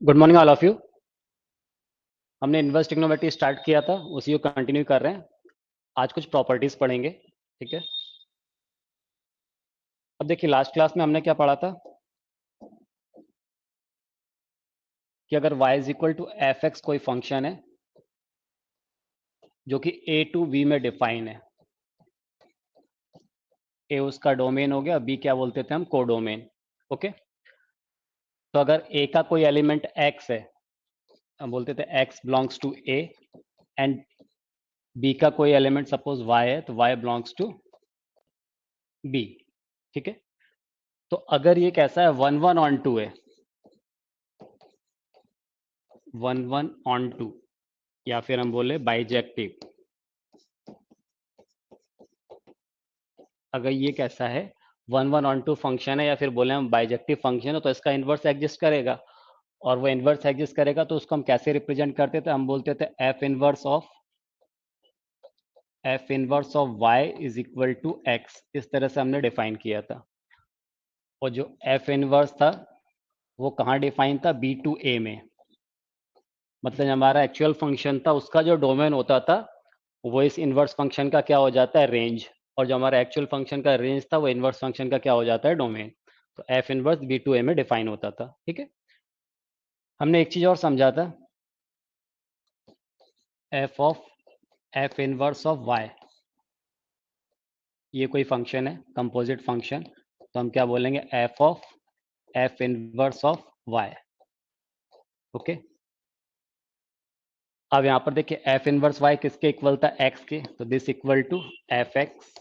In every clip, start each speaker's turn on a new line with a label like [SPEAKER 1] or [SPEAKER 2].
[SPEAKER 1] Good morning all of you. हमने inverse trigonometry start किया था, उसी को कंटिन्यू कर रहे हैं। आज कुछ प्रॉपर्टीज पढ़ेंगे, ठीक है। अब देखिए, लास्ट क्लास में हमने क्या पढ़ा था कि अगर y is equal to f x कोई फंक्शन है जो कि a टू b में डिफाइन है। a उसका डोमेन हो गया, b क्या बोलते थे हम, कोडोमेन। ओके, तो अगर a का कोई एलिमेंट x है, हम बोलते थे x belongs to a, and b का कोई एलिमेंट सपोज y है, तो y बिलोंग्स टू b, ठीक है। तो अगर ये कैसा है, 1 1 ऑन 2 है, 1 1 ऑन 2, या फिर हम बोले बाइजेक्टिव। अगर ये कैसा है, 1 1 ऑन 2 फंक्शन है, या फिर बोले हम बाइजेक्टिव फंक्शन है, तो इसका इन्वर्स एग्जिस्ट करेगा। और वो इन्वर्स एग्जिस्ट करेगा तो उसको हम कैसे रिप्रेजेंट करते थे, हम बोलते थे f inverse of y is equal to x. इस तरह से हमने डिफाइन किया था। और जो एफ इनवर्स था वो कहाँ डिफाइन था, बी टू ए में। मतलब हमारा एक्चुअल फंक्शन था, उसका जो डोमेन होता था वो इस इनवर्स फंक्शन का क्या हो जाता है, रेंज। और जो हमारा एक्चुअल फंक्शन का रेंज था वो इनवर्स फंक्शन का क्या हो जाता है, डोमेन। तो एफ इनवर्स बी टू ए में डिफाइन होता था, ठीक है। हमने एक चीज और समझा था, एफ इनवर्स ऑफ वाई, ये कोई फंक्शन है, कंपोजिट फंक्शन। तो हम क्या बोलेंगे, f inverse of y. Okay, अब यहाँ पर देखिए एफ इनवर्स वाई किसके इक्वल था, एक्स के। तो this equal to f x,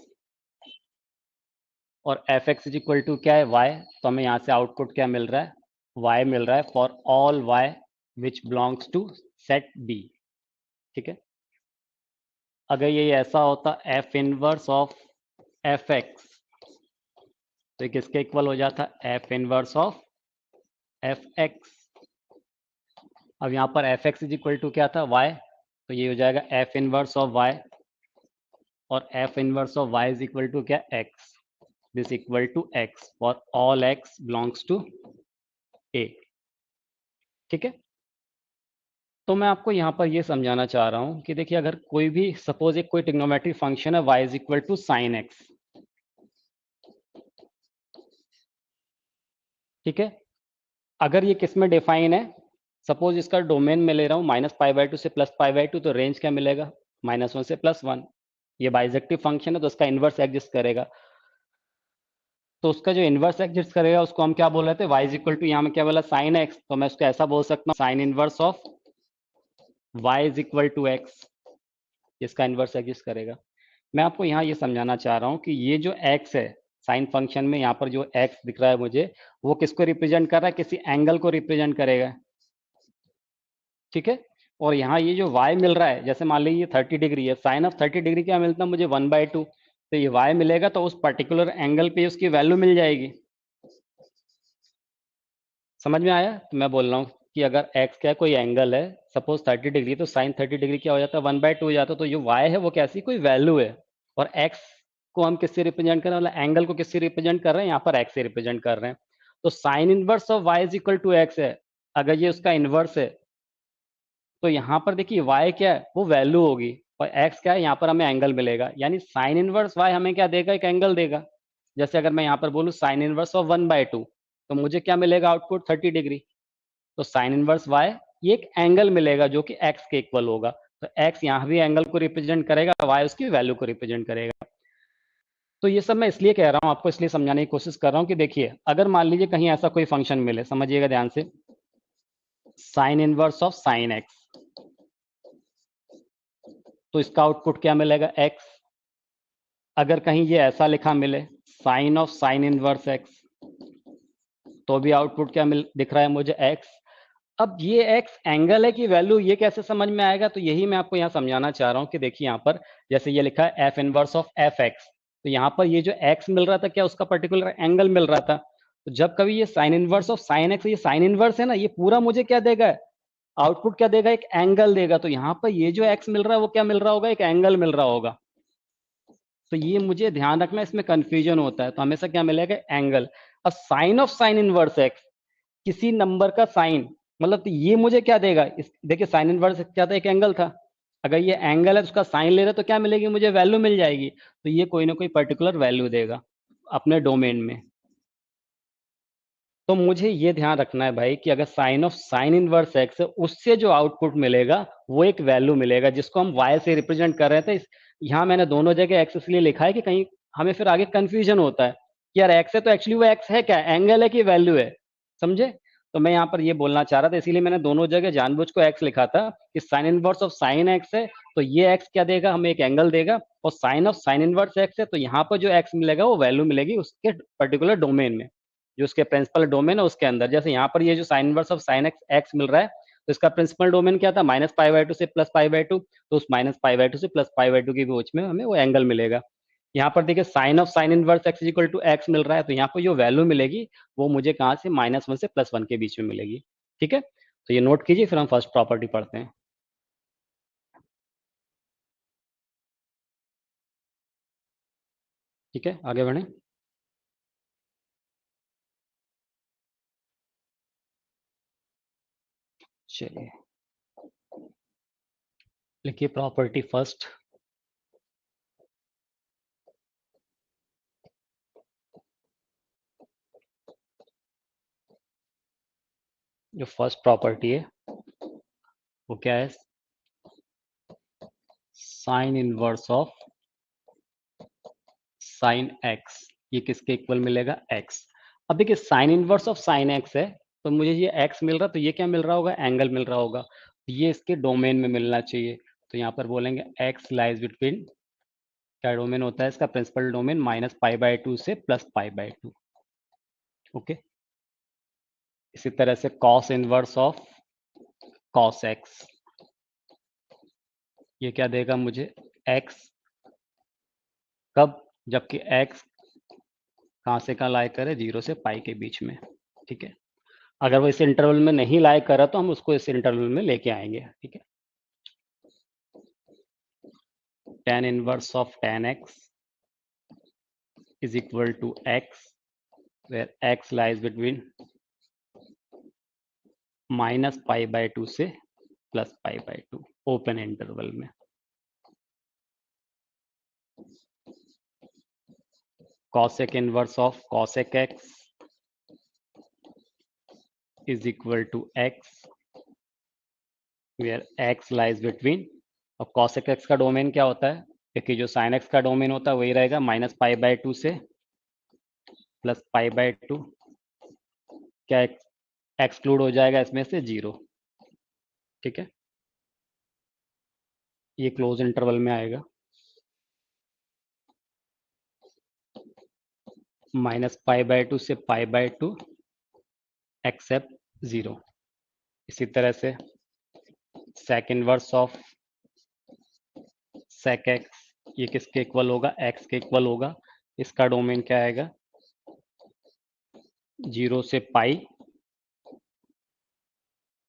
[SPEAKER 1] और f x is equal to क्या है, वाई। तो हमें यहाँ से आउटपुट क्या मिल रहा है, वाई मिल रहा है for all y which belongs to set B, ठीक है। अगर ये ऐसा होता f inverse of f x, तो ये किसके इक्वल हो जाता, f inverse of f x. अब यहाँ पर f x is equal to क्या था, वाई। तो ये हो जाएगा एफ इनवर्स ऑफ वाई, और f inverse of y is equal to क्या, x. This equal to x for all x belongs to ए, ठीक है। तो मैं आपको यहाँ पर ये समझाना चाह रहा हूँ कि देखिए, अगर कोई भी सपोज एक कोई ट्रिग्नोमेट्रिक फंक्शन है y is equal to sine x, ठीक है। अगर ये किस में डिफाइन है, सपोज इसका डोमेन में ले रहा हूँ -π/2 से +π/2, तो रेंज क्या मिलेगा, -1 से +1। ये बाइजेक्टिव फंक्शन है तो उसका इन्वर्स एग्जिस्ट करेगा। तो उसका जो इन्वर्स एग्जिस्ट करेगा उसको हम क्या बोल रहे थे, y इज इक्वल टू, यहाँ में क्या बोला, साइन एक्स। तो मैं उसको ऐसा बोल सकता हूँ, sine inverse of y is equal to x, इसका इन्वर्स एग्जिस्ट करेगा। मैं आपको यहाँ ये समझाना चाह रहा हूँ कि ये जो x है साइन फंक्शन में, यहाँ पर जो x दिख रहा है मुझे, वो किसको रिप्रेजेंट कर रहा है, किसी एंगल को रिप्रेजेंट करेगा, ठीक है। और यहाँ ये जो y मिल रहा है, जैसे मान लीजिए 30 डिग्री है, साइन ऑफ 30 डिग्री क्या मिलता है मुझे, 1/2। तो ये y मिलेगा तो उस पर्टिकुलर एंगल पे उसकी वैल्यू मिल जाएगी। समझ में आया। तो मैं बोल रहा हूँ कि अगर x क्या है, कोई एंगल है, सपोज 30 डिग्री, तो साइन 30 डिग्री क्या हो जाता है, 1/2 हो जाता है। तो जो y है वो कैसी कोई वैल्यू है, और x को हम किससे रिप्रेजेंट कर रहे हैं, मतलब एंगल को किससे रिप्रेजेंट कर रहे हैं, यहाँ पर x से रिप्रेजेंट कर रहे हैं। तो sine inverse of y is equal to x है। अगर ये उसका इनवर्स है तो यहाँ पर देखिए y क्या है, वो वैल्यू होगी, और x क्या है, यहाँ पर हमें एंगल मिलेगा। यानी साइन इनवर्स y हमें क्या देगा, एक एंगल देगा। जैसे अगर मैं यहाँ पर बोलूँ साइन इनवर्स ऑफ 1/2, तो मुझे क्या मिलेगा, आउटपुट 30 डिग्री। तो साइन इनवर्स y, ये एक एंगल मिलेगा जो कि x के इक्वल होगा। तो x यहाँ भी एंगल को रिप्रेजेंट करेगा, y उसकी वैल्यू को रिप्रेजेंट करेगा। तो ये सब मैं इसलिए कह रहा हूँ, आपको इसलिए समझाने की कोशिश कर रहा हूँ कि देखिए, अगर मान लीजिए कहीं ऐसा कोई फंक्शन मिले, समझिएगा ध्यान से, sign inverse of sine x, तो इसका आउटपुट क्या मिलेगा, x। अगर कहीं ये ऐसा लिखा मिले, sine of sine inverse x, तो भी आउटपुट क्या दिख रहा है मुझे, x। अब ये x एंगल है कि वैल्यू, ये कैसे समझ में आएगा, तो यही मैं आपको यहाँ समझाना चाह रहा हूँ कि देखिए, यहाँ पर जैसे ये लिखा है F inverse of f x, तो यहाँ पर ये जो x मिल रहा था, क्या उसका पर्टिकुलर एंगल मिल रहा था। तो जब कभी ये sign inverse of sine x, ये साइन इनवर्स है ना, ये पूरा मुझे क्या देगा, आउटपुट क्या देगा, एक एंगल देगा। तो यहाँ पर ये जो x मिल रहा है वो क्या मिल रहा होगा, एक एंगल मिल रहा होगा। तो ये मुझे ध्यान रखना, इसमें कंफ्यूजन होता है। तो हमेशा क्या मिलेगा, एंगल। अब sine of sine inverse x, किसी नंबर का साइन, मतलब तो ये मुझे क्या देगा, इस देखिए साइन इनवर्स क्या था, एक एंगल था। अगर ये एंगल है तो उसका साइन ले रहे तो क्या मिलेगी मुझे, वैल्यू मिल जाएगी। तो ये कोई ना कोई पर्टिकुलर वैल्यू देगा अपने डोमेन में। तो मुझे ये ध्यान रखना है भाई कि अगर sine of sine inverse x है, उससे जो आउटपुट मिलेगा वो एक वैल्यू मिलेगा, जिसको हम वाई से रिप्रेजेंट कर रहे थे। यहाँ मैंने दोनों जगह एक्स इसलिए लिखा है कि कहीं हमें फिर आगे कंफ्यूजन होता है कि यार एक्स है तो एक्चुअली वो एक्स है क्या, एंगल है कि वैल्यू है, समझे। तो मैं यहाँ पर ये बोलना चाह रहा था, इसीलिए मैंने दोनों जगह जानबूझ को एक्स लिखा था कि sign inverse of sine x है तो ये एक्स क्या देगा, हमें एक एंगल देगा। और sine of sine inverse x है तो यहाँ पर जो एक्स मिलेगा वो वैल्यू मिलेगी उसके पर्टिकुलर डोमेन में, जो उसके प्रिंसिपल डोमेन है उसके अंदर। जैसे यहाँ पर ये जो sine inverse of sine x x मिल रहा है, तो इसका प्रिंसिपल डोमेन क्या था, -π/2 से +π/2। तो उस -π/2 से +π/2 के बीच में हमें वो एंगल मिलेगा। यहाँ पर देखिए sine of sine inverse x equal to x मिल रहा है, तो यहाँ पर जो वैल्यू मिलेगी वो मुझे कहाँ से, -1 से +1 के बीच में मिलेगी। ठीक है, तो ये नोट कीजिए, फिर हम फर्स्ट प्रॉपर्टी पढ़ते हैं। ठीक है, आगे बढ़े। चलिए, लिखिए प्रॉपर्टी फर्स्ट। जो फर्स्ट प्रॉपर्टी है वो क्या है, sine inverse of sine x, ये किसके इक्वल मिलेगा, एक्स। अब देखिए sign inverse of sine x है, तो मुझे ये एक्स मिल रहा, तो ये क्या मिल रहा होगा, एंगल मिल रहा होगा, तो ये इसके डोमेन में मिलना चाहिए। तो यहाँ पर बोलेंगे एक्स लाइज बिटवीन, क्या डोमेन होता है इसका, प्रिंसिपल डोमेन -π/2 से +π/2। ओके, इसी तरह से cos inverse of cos x, ये क्या देगा मुझे, एक्स, कब, जबकि एक्स कहाँ से कहाँ लाई करे, 0 से पाई के बीच में। ठीक है, अगर वो इस इंटरवल में नहीं लाई करा तो हम उसको इस इंटरवल में लेके आएंगे। ठीक है, tan inverse of tan x is equal to x, where x lies between -π/2 से +π/2 ओपन इंटरवल में। cosec inverse of cosec x is equal to x, where x lies between, अब cosec x का domain क्या होता है, देखिए जो sin x का डोमेन होता है वही रहेगा, -π/2 से +π/2, क्या एक्सक्लूड हो जाएगा इसमें से, 0। ठीक है, ये क्लोज इंटरवल में आएगा, -π/2 से π/2 एक्सेप्ट 0। इसी तरह से sec inverse of sec x, ये किसके इक्वल होगा, x के इक्वल होगा। इसका डोमेन क्या आएगा, 0 से पाई,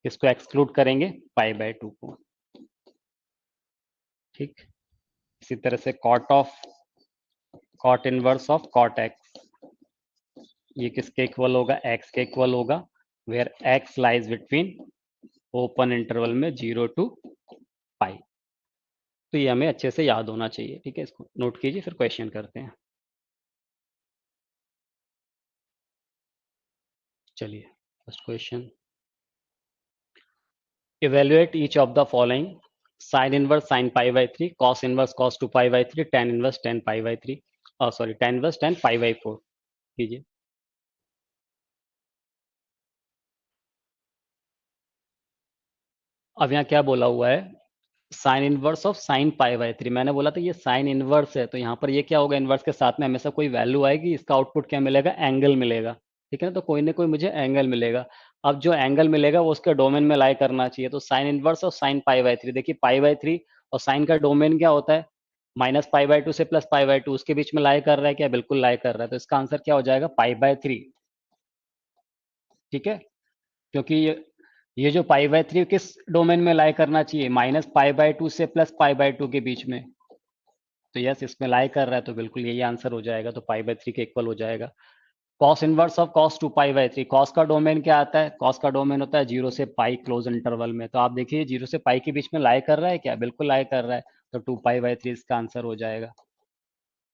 [SPEAKER 1] इसको एक्सक्लूड करेंगे, π/2 को। ठीक, इसी तरह से cot inverse of cot x, ये किसके इक्वल होगा, x के इक्वल होगा, where x lies between open interval में 0 to पाई। तो ये हमें अच्छे से याद होना चाहिए। ठीक है, इसको नोट कीजिए, फिर क्वेश्चन करते हैं। चलिए, first question, evaluate each of the following: sin inverse sin π/3, cos inverse cos 2π/3, tan inverse tan π/3, sorry tan inverse tan π/4 कीजिए। अब यहाँ क्या बोला हुआ है, साइन इनवर्स ऑफ साइन π/3, मैंने बोला था ये साइन इनवर्स है, तो यहाँ पर ये क्या होगा, इनवर्स के साथ में हमेशा कोई वैल्यू आएगी, इसका आउटपुट क्या मिलेगा, एंगल मिलेगा। ठीक है ना, तो कोई ना कोई मुझे एंगल मिलेगा। अब जो एंगल मिलेगा वो उसके डोमेन में लाई करना चाहिए। तो साइन इनवर्स ऑफ साइन π/3, देखिए π/3 और साइन का डोमेन क्या होता है, -π/2 से +π/2, उसके बीच में लाई कर रहा है क्या, बिल्कुल लाई कर रहा है। तो इसका आंसर क्या हो जाएगा, π/3। ठीक है, क्योंकि ये जो π/3 किस डोमेन में लाई करना चाहिए, -π/2 से +π/2 के बीच में। तो यस, इसमें लाई कर रहा है, तो बिल्कुल यही आंसर हो जाएगा, तो π/3 के इक्वल हो जाएगा। Cos inverse of cos 2 pi, cos का डोमेन क्या आता है? कॉस का डोमेन होता है 0 से पाई क्लोज इंटरवल में। तो आप देखिए 0 से पाई के बीच में लाई कर रहा है क्या? बिल्कुल लाई कर रहा है। तो 2 पाई/3 इसका आंसर हो जाएगा।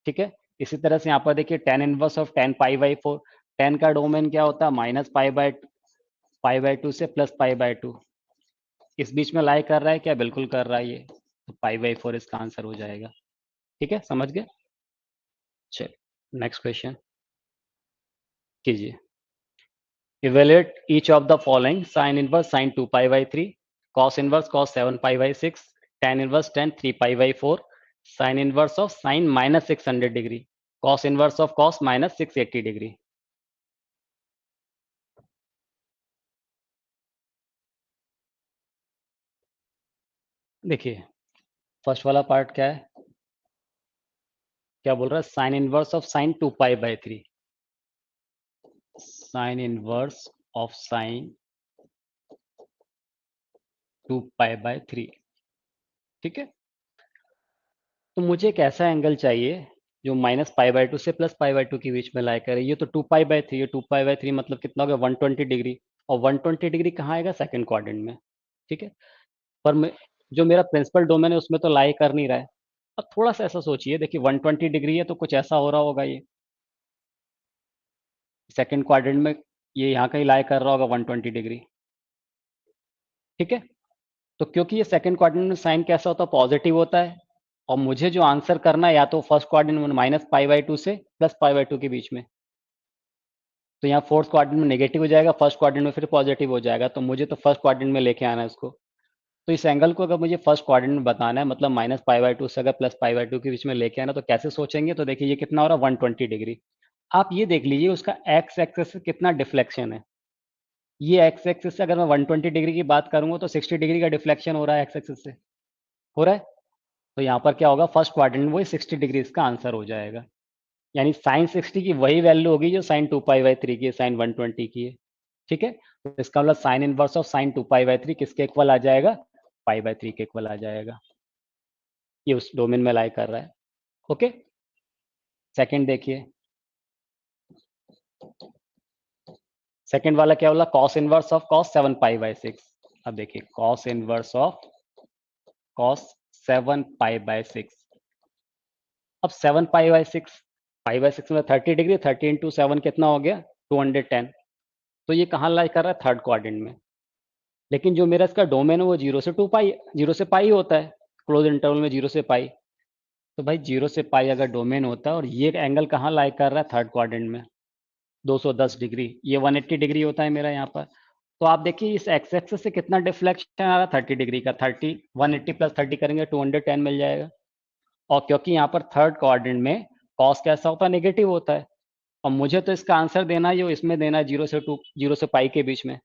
[SPEAKER 1] ठीक है। इसी तरह से यहाँ पर देखिए टेन इनवर्स ऑफ 10 पाई/4, 10 का डोमेन क्या होता है? -पाई/2 से +पाई/2। इस बीच में लाई कर रहा है क्या? बिल्कुल कर रहा है ये। तो पाई/4 इसका आंसर हो जाएगा। ठीक है, समझ गए? चलिए नेक्स्ट क्वेश्चन कीजिए। Evaluate each of the following: sin inverse sin 2 pi/3, cos inverse cos 7 pi/6, tan inverse tan 3 pi/4, sin inverse of sin -600 degree, cos inverse of cos -680 degree। देखिए फर्स्ट वाला पार्ट क्या है? क्या बोल रहा है? Sine inverse of sine 2 pi, sine inverse of sine 2 pi. ठीक है। तो मुझे एक ऐसा एंगल चाहिए जो -पाई/2 से +पाई/2 के बीच में लाई करे। ये तो 2 पाई/3 है। 2 पाई/3 मतलब कितना हो गया? 120 डिग्री। और 120 डिग्री कहाँ आएगा? सेकंड क्वाड्रेंट में। ठीक है। पर जो मेरा प्रिंसिपल डोमेन है उसमें तो लाई कर नहीं रहा है। अब थोड़ा सा ऐसा सोचिए, देखिए 120 डिग्री है तो कुछ ऐसा हो रहा होगा। ये सेकंड क्वाड्रेंट में ये यहाँ कहीं लाई कर रहा होगा 120 डिग्री। ठीक है। तो क्योंकि ये सेकंड क्वाड्रेंट में साइन कैसा होता है? पॉजिटिव होता है। और मुझे जो आंसर करना है या तो फर्स्ट क्वाड्रेंट में -पाई/2 से +पाई/2 के बीच में, तो यहाँ फोर्थ क्वाड्रेंट में नेगेटिव हो जाएगा, फर्स्ट क्वाड्रेंट में फिर पॉजिटिव हो जाएगा। तो मुझे तो फर्स्ट क्वाड्रेंट में लेके आना है इसको। तो इस एंगल को अगर मुझे फर्स्ट क्वाड्रेंट में बताना है, मतलब -पाई/2 से अगर +पाई/2 के बीच में लेके आना, तो कैसे सोचेंगे? तो देखिए ये कितना हो रहा है? 120 डिग्री। आप ये देख लीजिए उसका एक्स एक्सेस से कितना डिफ्लेक्शन है। ये एक्स एक्सेस से अगर मैं 120 डिग्री की बात करूंगा तो 60 डिग्री का डिफ्लेक्शन हो रहा है एक्स एक्सेस से। हो रहा है। तो यहाँ पर क्या होगा? फर्स्ट क्वाड्रेंट में वही 60 डिग्री इसका आंसर हो जाएगा। यानी साइन 60 की वही वैल्यू होगी जो साइन 2 पाई/3 की है, साइन 120 की है। ठीक है। तो इसका मतलब साइन इनवर्स ऑफ साइन 2 पाई/3 किसके इक्वल आ जाएगा? पाई/3 के इक्वल आ जाएगा। ये उस डोमेन में लाई कर रहा है। ओके। सेकंड देखिए। सेकंड वाला क्या बोला? Cos inverse of cos 7 पाई/6। अब देखिए कॉस इनवर्स ऑफ कॉस 7 पाई/6। अब 7 पाई/6, पाई/6 में 30 डिग्री, 30 इंटू 7 कितना हो गया? 210। तो ये कहाँ लाई कर रहा है? थर्ड क्वाड्रेंट में। लेकिन जो मेरा इसका डोमेन है वो 0 से 2 पाई, 0 से पाई होता है। क्लोज इंटरवल में 0 से पाई। तो भाई 0 से पाई अगर डोमेन होता है और ये एंगल कहाँ लाई कर रहा है? थर्ड क्वाड्रेंट में। 210 डिग्री। ये 180 डिग्री होता है मेरा यहाँ पर। तो आप देखिए इस एक्स एक्सेस से कितना डिफ्लेक्शन आ रहा है? 30 डिग्री का। 30, 180 प्लस 30 करेंगे 210 मिल जाएगा। और क्योंकि यहाँ पर थर्ड क्वाड्रेंट में कॉस कैसा होता है? नेगेटिव होता है। और मुझे तो इसका आंसर देना है, जो इसमें देना है 0 से पाई के बीच में।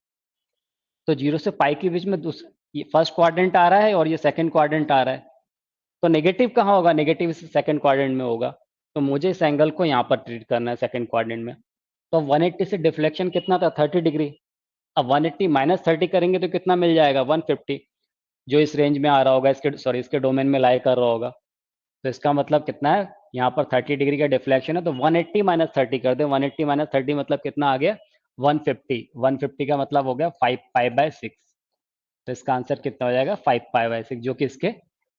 [SPEAKER 1] तो 0 से पाई के बीच में ये फर्स्ट क्वाड्रेंट आ रहा है और ये सेकंड क्वाड्रेंट आ रहा है। तो नेगेटिव कहाँ होगा? नेगेटिव सेकंड क्वाड्रेंट में होगा। तो मुझे इस एंगल को यहाँ पर ट्रीट करना है सेकंड क्वाड्रेंट में। तो 180 से डिफ्लेक्शन कितना था? 30 डिग्री। अब 180 -30 करेंगे तो कितना मिल जाएगा? 150। जो इस रेंज में आ रहा होगा, इसके डोमेन में लाई कर रहा होगा। तो इसका मतलब कितना है? यहाँ पर 30 डिग्री का डिफ्लेक्शन है तो 180 -30 कर दे। 180 -30 मतलब कितना आ गया? 150। 150 का मतलब हो गया 5 पाई/6। तो इसका आंसर कितना हो जाएगा? 5 पाई/6, जो कि इसके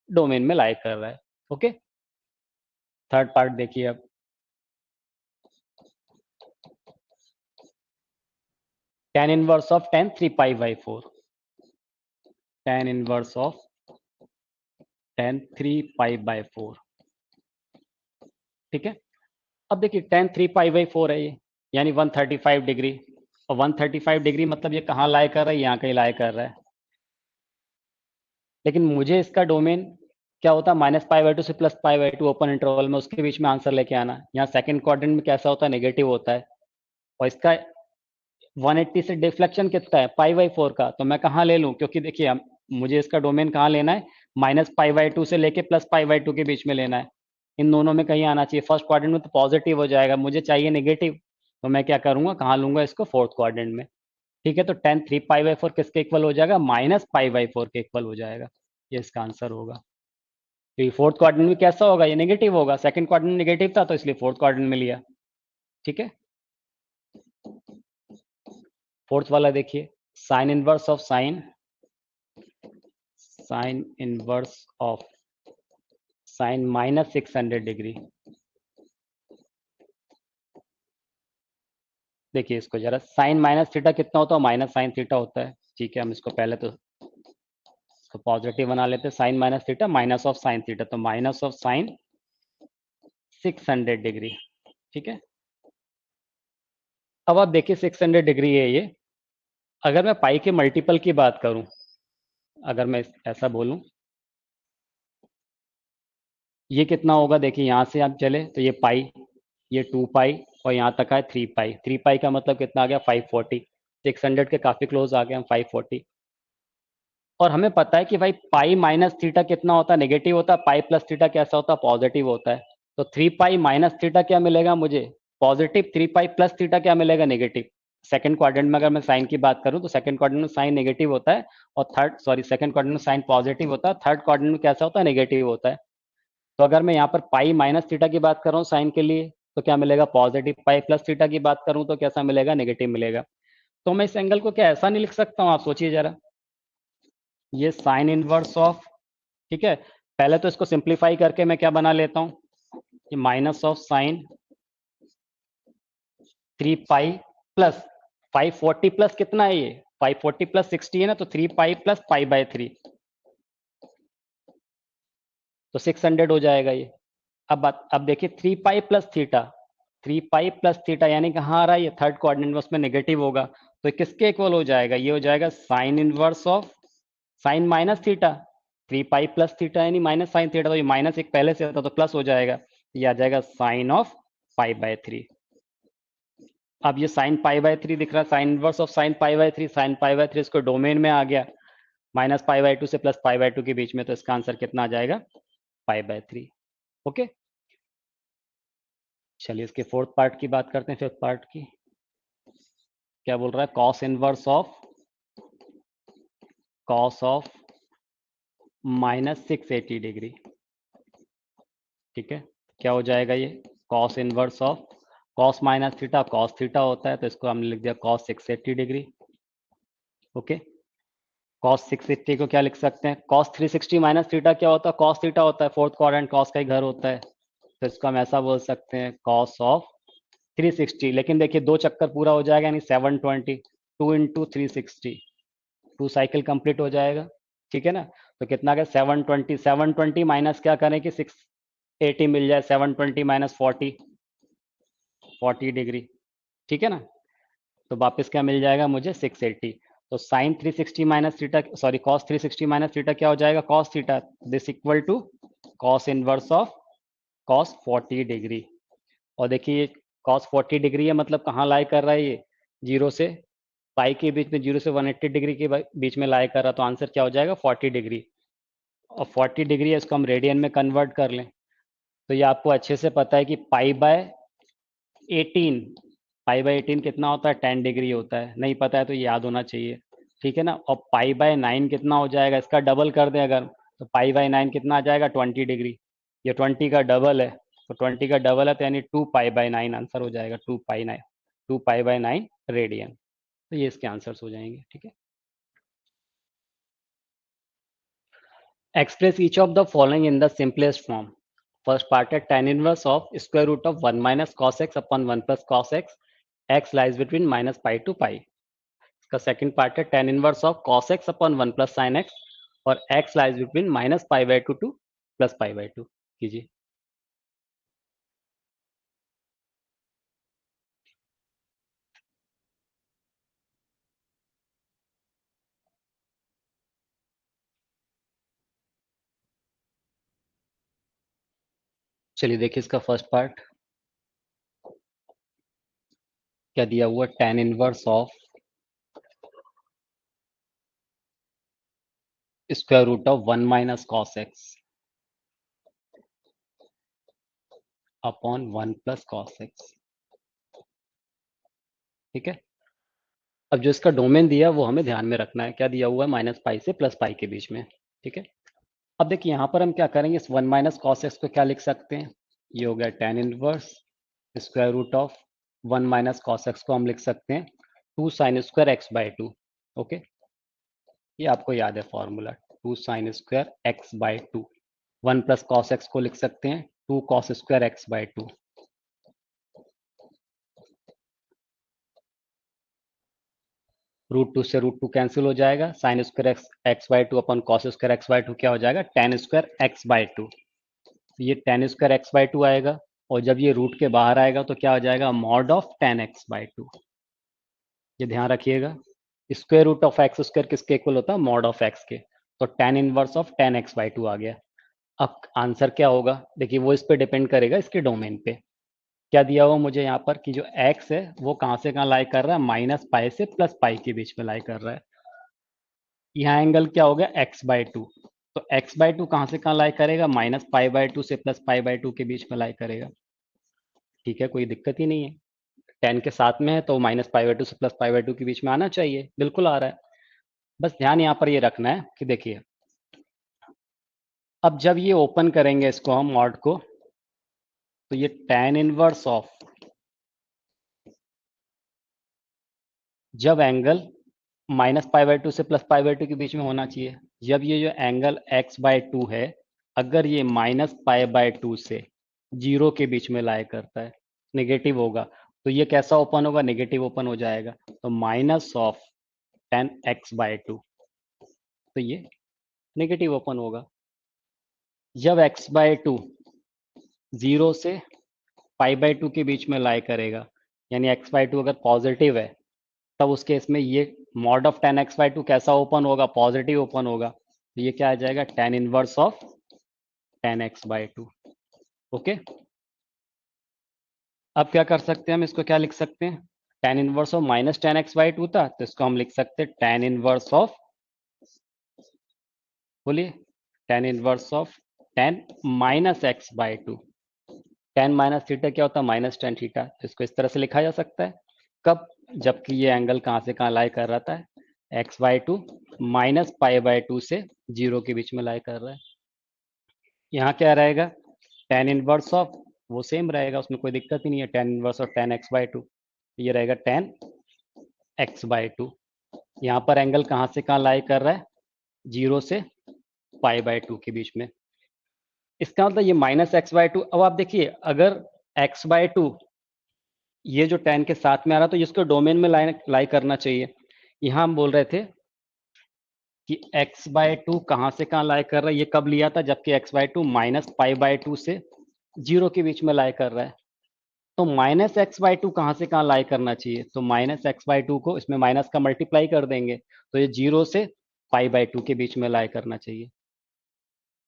[SPEAKER 1] डोमेन में लाई कर रहा है। ओके। थर्ड पार्ट देखिए अब। tan inverse of tan 3 पाई/4, tan inverse of tan 3 पाई/4। ठीक है। अब देखिए tan 3 पाई/4 है ये, यानी 135 डिग्री। और 135 डिग्री मतलब ये कहाँ लाई कर रहा है? यहाँ कहीं लाई कर रहा है। लेकिन मुझे इसका डोमेन क्या होता है? -पाई/2 से +पाई/2 ओपन इंटरवल में, उसके बीच में आंसर लेके आना। यहाँ सेकंड क्वाड्रेंट में कैसा होता है? नेगेटिव होता है। और इसका 180 से डिफ्लेक्शन कितना है? पाई/4 का। तो मैं कहाँ ले लूँ? क्योंकि देखिए मुझे इसका डोमेन कहाँ लेना है? -पाई/2 से लेके +पाई/2 के बीच में लेना है। इन दोनों में कहीं आना चाहिए। फर्स्ट क्वाड्रेंट में तो पॉजिटिव हो जाएगा, मुझे चाहिए नेगेटिव। तो मैं क्या करूंगा? कहाँ लूंगा इसको? फोर्थ क्वाड्रेंट में। ठीक है। तो tan 3 पाई/4 किसके इक्वल हो जाएगा? -पाई/4 के इक्वल हो जाएगा। ये इसका आंसर होगा। तो फोर्थ क्वाड्रेंट में कैसा होगा? ये नेगेटिव होगा। सेकंड क्वाड्रेंट नेगेटिव था तो इसलिए फोर्थ क्वाड्रेंट में लिया। ठीक है। फोर्थ वाला देखिए, sign inverse of sine inverse of sign minus 600 degree. देखिए इसको जरा, साइन माइनस थीटा कितना होता है, माइनस साइन थीटा होता है। ठीक है, हम इसको पहले तो इसको पॉजिटिव बना लेते हैं, sine minus theta minus of sine theta, तो माइनस ऑफ साइन 600 डिग्री। ठीक है, अब आप देखिए 600 डिग्री है ये। अगर मैं पाई के मल्टीपल की बात करूं, अगर मैं ऐसा बोलूं, ये कितना होगा, देखिए यहां से आप चले तो ये पाई, ये 2 पाई, और यहाँ तक है 3 पाई। 3 पाई का मतलब कितना आ गया, 540। 600 के काफी क्लोज आ गए हम, 540। और हमें पता है कि भाई पाई माइनस थीटा कितना होता है, नेगेटिव होता है, पाई प्लस थीटा कैसा होता है, पॉजिटिव होता है। तो 3 पाई माइनस थीटा क्या मिलेगा मुझे, पॉजिटिव। 3 पाई प्लस थीटा क्या मिलेगा, नेगेटिव। सेकंड क्वाड्रेंट में अगर मैं साइन की बात करूं तो सेकंड क्वाड्रेंट में साइन नेगेटिव होता है, और थर्ड सॉरी सेकंड क्वाड्रेंट में साइन पॉजिटिव होता है, थर्ड क्वाड्रेंट में कैसा होता है, नेगेटिव होता है। तो अगर मैं यहाँ पर पाई माइनस थीटा की बात कर रहा हूँ साइन के लिए, तो क्या मिलेगा, पॉजिटिव। पाई प्लस थीटा की बात करूँ तो कैसा मिलेगा, नेगेटिव मिलेगा। तो मैं इस एंगल को क्या ऐसा नहीं लिख सकता हूँ, आप सोचिए जरा, ये साइन इनवर्स ऑफ, ठीक है, पहले तो इसको सिंप्लीफाई करके मैं क्या बना लेता हूँ, ये minus of sign 3 pi plus 540 plus कितना है ये, 540 प्लस 60 है ना, तो 3 पाई प्लस पाई बाय 3, तो 600 हो जाएगा ये। अब देखिए 3 pi plus theta, 3 pi plus theta यानी कहाँ आ रहा है, ये थर्ड कोऑर्डिनेट में, उसमें नेगेटिव होगा, तो ये किसके इक्वल हो जाएगा, ये हो जाएगा sine inverse of sign minus theta. 3 pi plus theta यानी माइनस साइन थीटा, तो ये माइनस एक पहले से था तो प्लस हो जाएगा, ये आ जाएगा साइन ऑफ पाई बाय 3। अब ये साइन पाई बाय 3 दिख रहा है, sine inverse of sine pi by 3, sine pi by 3 इसको डोमेन में आ गया, माइनस पाई बाय 2 से प्लस पाई बाय 2 के बीच में, तो इसका आंसर कितना आ जाएगा, पाई बाय 3। ओके, चलिए इसके फोर्थ पार्ट की बात करते हैं, फिफ्थ पार्ट की। क्या बोल रहा है, कॉस ऑफ माइनस 680 डिग्री। ठीक है, क्या हो जाएगा ये, cos inverse of cos minus theta, cos theta होता है, तो इसको हमने लिख दिया कॉस 680 डिग्री। ओके, कॉस 680 को क्या लिख सकते हैं, कॉस 360 माइनस थीटा क्या होता है, कॉस थीटा होता है, फोर्थ क्वाड्रेंट कॉस का ही घर होता है, तो इसको हम ऐसा बोल सकते हैं कॉस ऑफ 360। लेकिन देखिए दो चक्कर पूरा हो जाएगा, यानी 720, 2 × 360, 2 साइकिल कंप्लीट हो जाएगा। ठीक है ना, तो कितना गया, 720। 720 माइनस क्या करें कि 680 मिल जाए, 720 माइनस 40 डिग्री। ठीक है ना, तो वापस क्या मिल जाएगा मुझे, 680। तो sine 360 minus theta, sorry cos 360 minus theta क्या हो जाएगा, cos theta, this equal to cos inverse of cos 40 degree. और देखिए कॉस 40 डिग्री है, मतलब कहाँ लाई कर रहा है ये, जीरो से पाई के बीच में, 0 से 180 डिग्री के बीच में लाई कर रहा, तो आंसर क्या हो जाएगा, 40 डिग्री। और 40 डिग्री है, इसको हम रेडियन में कन्वर्ट कर लें, तो ये आपको अच्छे से पता है कि पाई बाय 18, पाई बाय 18 कितना होता है, 10 डिग्री होता है। नहीं पता है तो ये याद होना चाहिए। ठीक है ना, और पाई बाय 9 कितना हो जाएगा, इसका डबल कर दें अगर, तो पाई बाय 9 कितना आ जाएगा, 20 डिग्री। ये 20 का डबल है, तो 20 का डबल है, तो यानी 2 पाई बाय 9 आंसर हो जाएगा, 2 पाई 9, 2 पाई बाय 9 रेडियन। तो ये इसके आंसर्स हो जाएंगे। ठीक है, express each of the following in the simplest form. First part है tan inverse of square root of 1 minus cos x upon 1 plus cos x, x lies between minus pi to pi. इसका second part है tan inverse of cos x upon 1 plus sine x, और x lies between minus pi by 2 to plus pi by 2। कीजिए। चलिए देखिए इसका first part क्या दिया हुआ, tan inverse of square root of 1 minus cos x upon 1 plus cos x. ठीक है, अब जो इसका डोमेन दिया वो हमें ध्यान में रखना है, क्या दिया हुआ है, माइनस पाई से प्लस पाई के बीच में। ठीक है, अब देखिए यहाँ पर हम क्या करेंगे, इस 1 माइनस कॉस एक्स को क्या लिख सकते हैं, ये हो गया tan inverse square root of 1 minus cos x को हम लिख सकते हैं 2 sine square x by two. Okay, ये आपको याद है formula, 2 sine square x by two. 1 plus cos x को लिख सकते हैं 2 cos square x by two. Root two से रूट टू कैंसिल हो जाएगा, sine square x x by two upon cos square x by two क्या हो जाएगा, tan square x by two. ये tan square x by two आएगा, और जब ये रूट के बाहर आएगा तो क्या हो जाएगा, mod of tan x by two. ये ध्यान रखिएगा, square root of x square किसके इक्वल होता है, मॉड ऑफ एक्स के। तो tan inverse of tan x by two आ गया। अब आंसर क्या होगा, देखिए वो इस पे डिपेंड करेगा, इसके डोमेन पे। क्या दिया हुआ मुझे यहाँ पर कि जो x है वो कहाँ से कहाँ लाई कर रहा है, माइनस पाई से प्लस पाई के बीच में लाई कर रहा है। यहाँ एंगल क्या हो गया, x बाय टू। तो x बाय टू कहाँ से कहाँ लाई करेगा, माइनस पाई बाय टू से प्लस पाई बाय टू के बीच में लाई करेगा। ठीक है, कोई दिक्कत ही नहीं है, टेन के साथ में है तो माइनस पाई बाय टू से प्लस पाई बाय टू के बीच में आना चाहिए, बिल्कुल आ रहा है। बस ध्यान यहाँ पर ये रखना है कि देखिए, अब जब ये ओपन करेंगे इसको हम मॉड को, तो ये tan इनवर्स ऑफ, जब angle minus pi by two से प्लस पाई बाय टू के बीच में होना चाहिए, जब ये जो एंगल x बाय टू है, अगर ये माइनस पाई बाय टू से जीरो के बीच में लाई करता है, नेगेटिव होगा, तो ये कैसा ओपन होगा, नेगेटिव ओपन हो जाएगा। तो minus of tan x by two, तो ये नेगेटिव ओपन होगा। जब x बाय टू जीरो से पाई बाय टू के बीच में लाई करेगा, यानी x बाय टू अगर पॉजिटिव है, तब उस केस में ये mod of tan x by to कैसा ओपन होगा, पॉजिटिव ओपन होगा। तो ये क्या आ जाएगा, tan inverse of tan x by to. Okay, अब क्या कर सकते हैं हम, इसको क्या लिख सकते हैं, ten inverse of minus ten x by to था, तो इसको हम लिख सकते हैं टेन इनवर्स ऑफ, बोलिए, ten inverse of ten minus x by to. Ten minus theta क्या होता है, माइनस टेन थीटा। इसको इस तरह से लिखा जा सकता है, कब, जबकि ये एंगल कहाँ से कहाँ लाई कर रहा था, x by two minus pi by to से जीरो के बीच में लाई कर रहा है। यहाँ क्या रहेगा, टेन इनवर्स ऑफ, वो सेम रहेगा, उसमें कोई दिक्कत ही नहीं है, ten inverse of tan x by two, ये रहेगा टेन एक्स बाई टू। यहाँ पर एंगल कहाँ से कहाँ लाई कर रहा है, जीरो से पाई बाई टू के बीच में। इसका मतलब ये माइनस एक्स बाई टू। अब आप देखिए, अगर एक्स बाई टू ये जो टेन के साथ में आ रहा, तो इसको डोमेन में लाई करना चाहिए। यहाँ हम बोल रहे थे कि x बाय टू कहाँ से कहाँ लाई कर रहा है, ये कब लिया था, जबकि x by two minus pi by two से जीरो के बीच में लाई कर रहा है। तो माइनस एक्स बाय टू कहाँ से कहाँ लाई करना चाहिए, तो माइनस एक्स बाय टू को इसमें माइनस का मल्टीप्लाई कर देंगे, तो ये जीरो से पाई बाय टू के बीच में लाई करना चाहिए।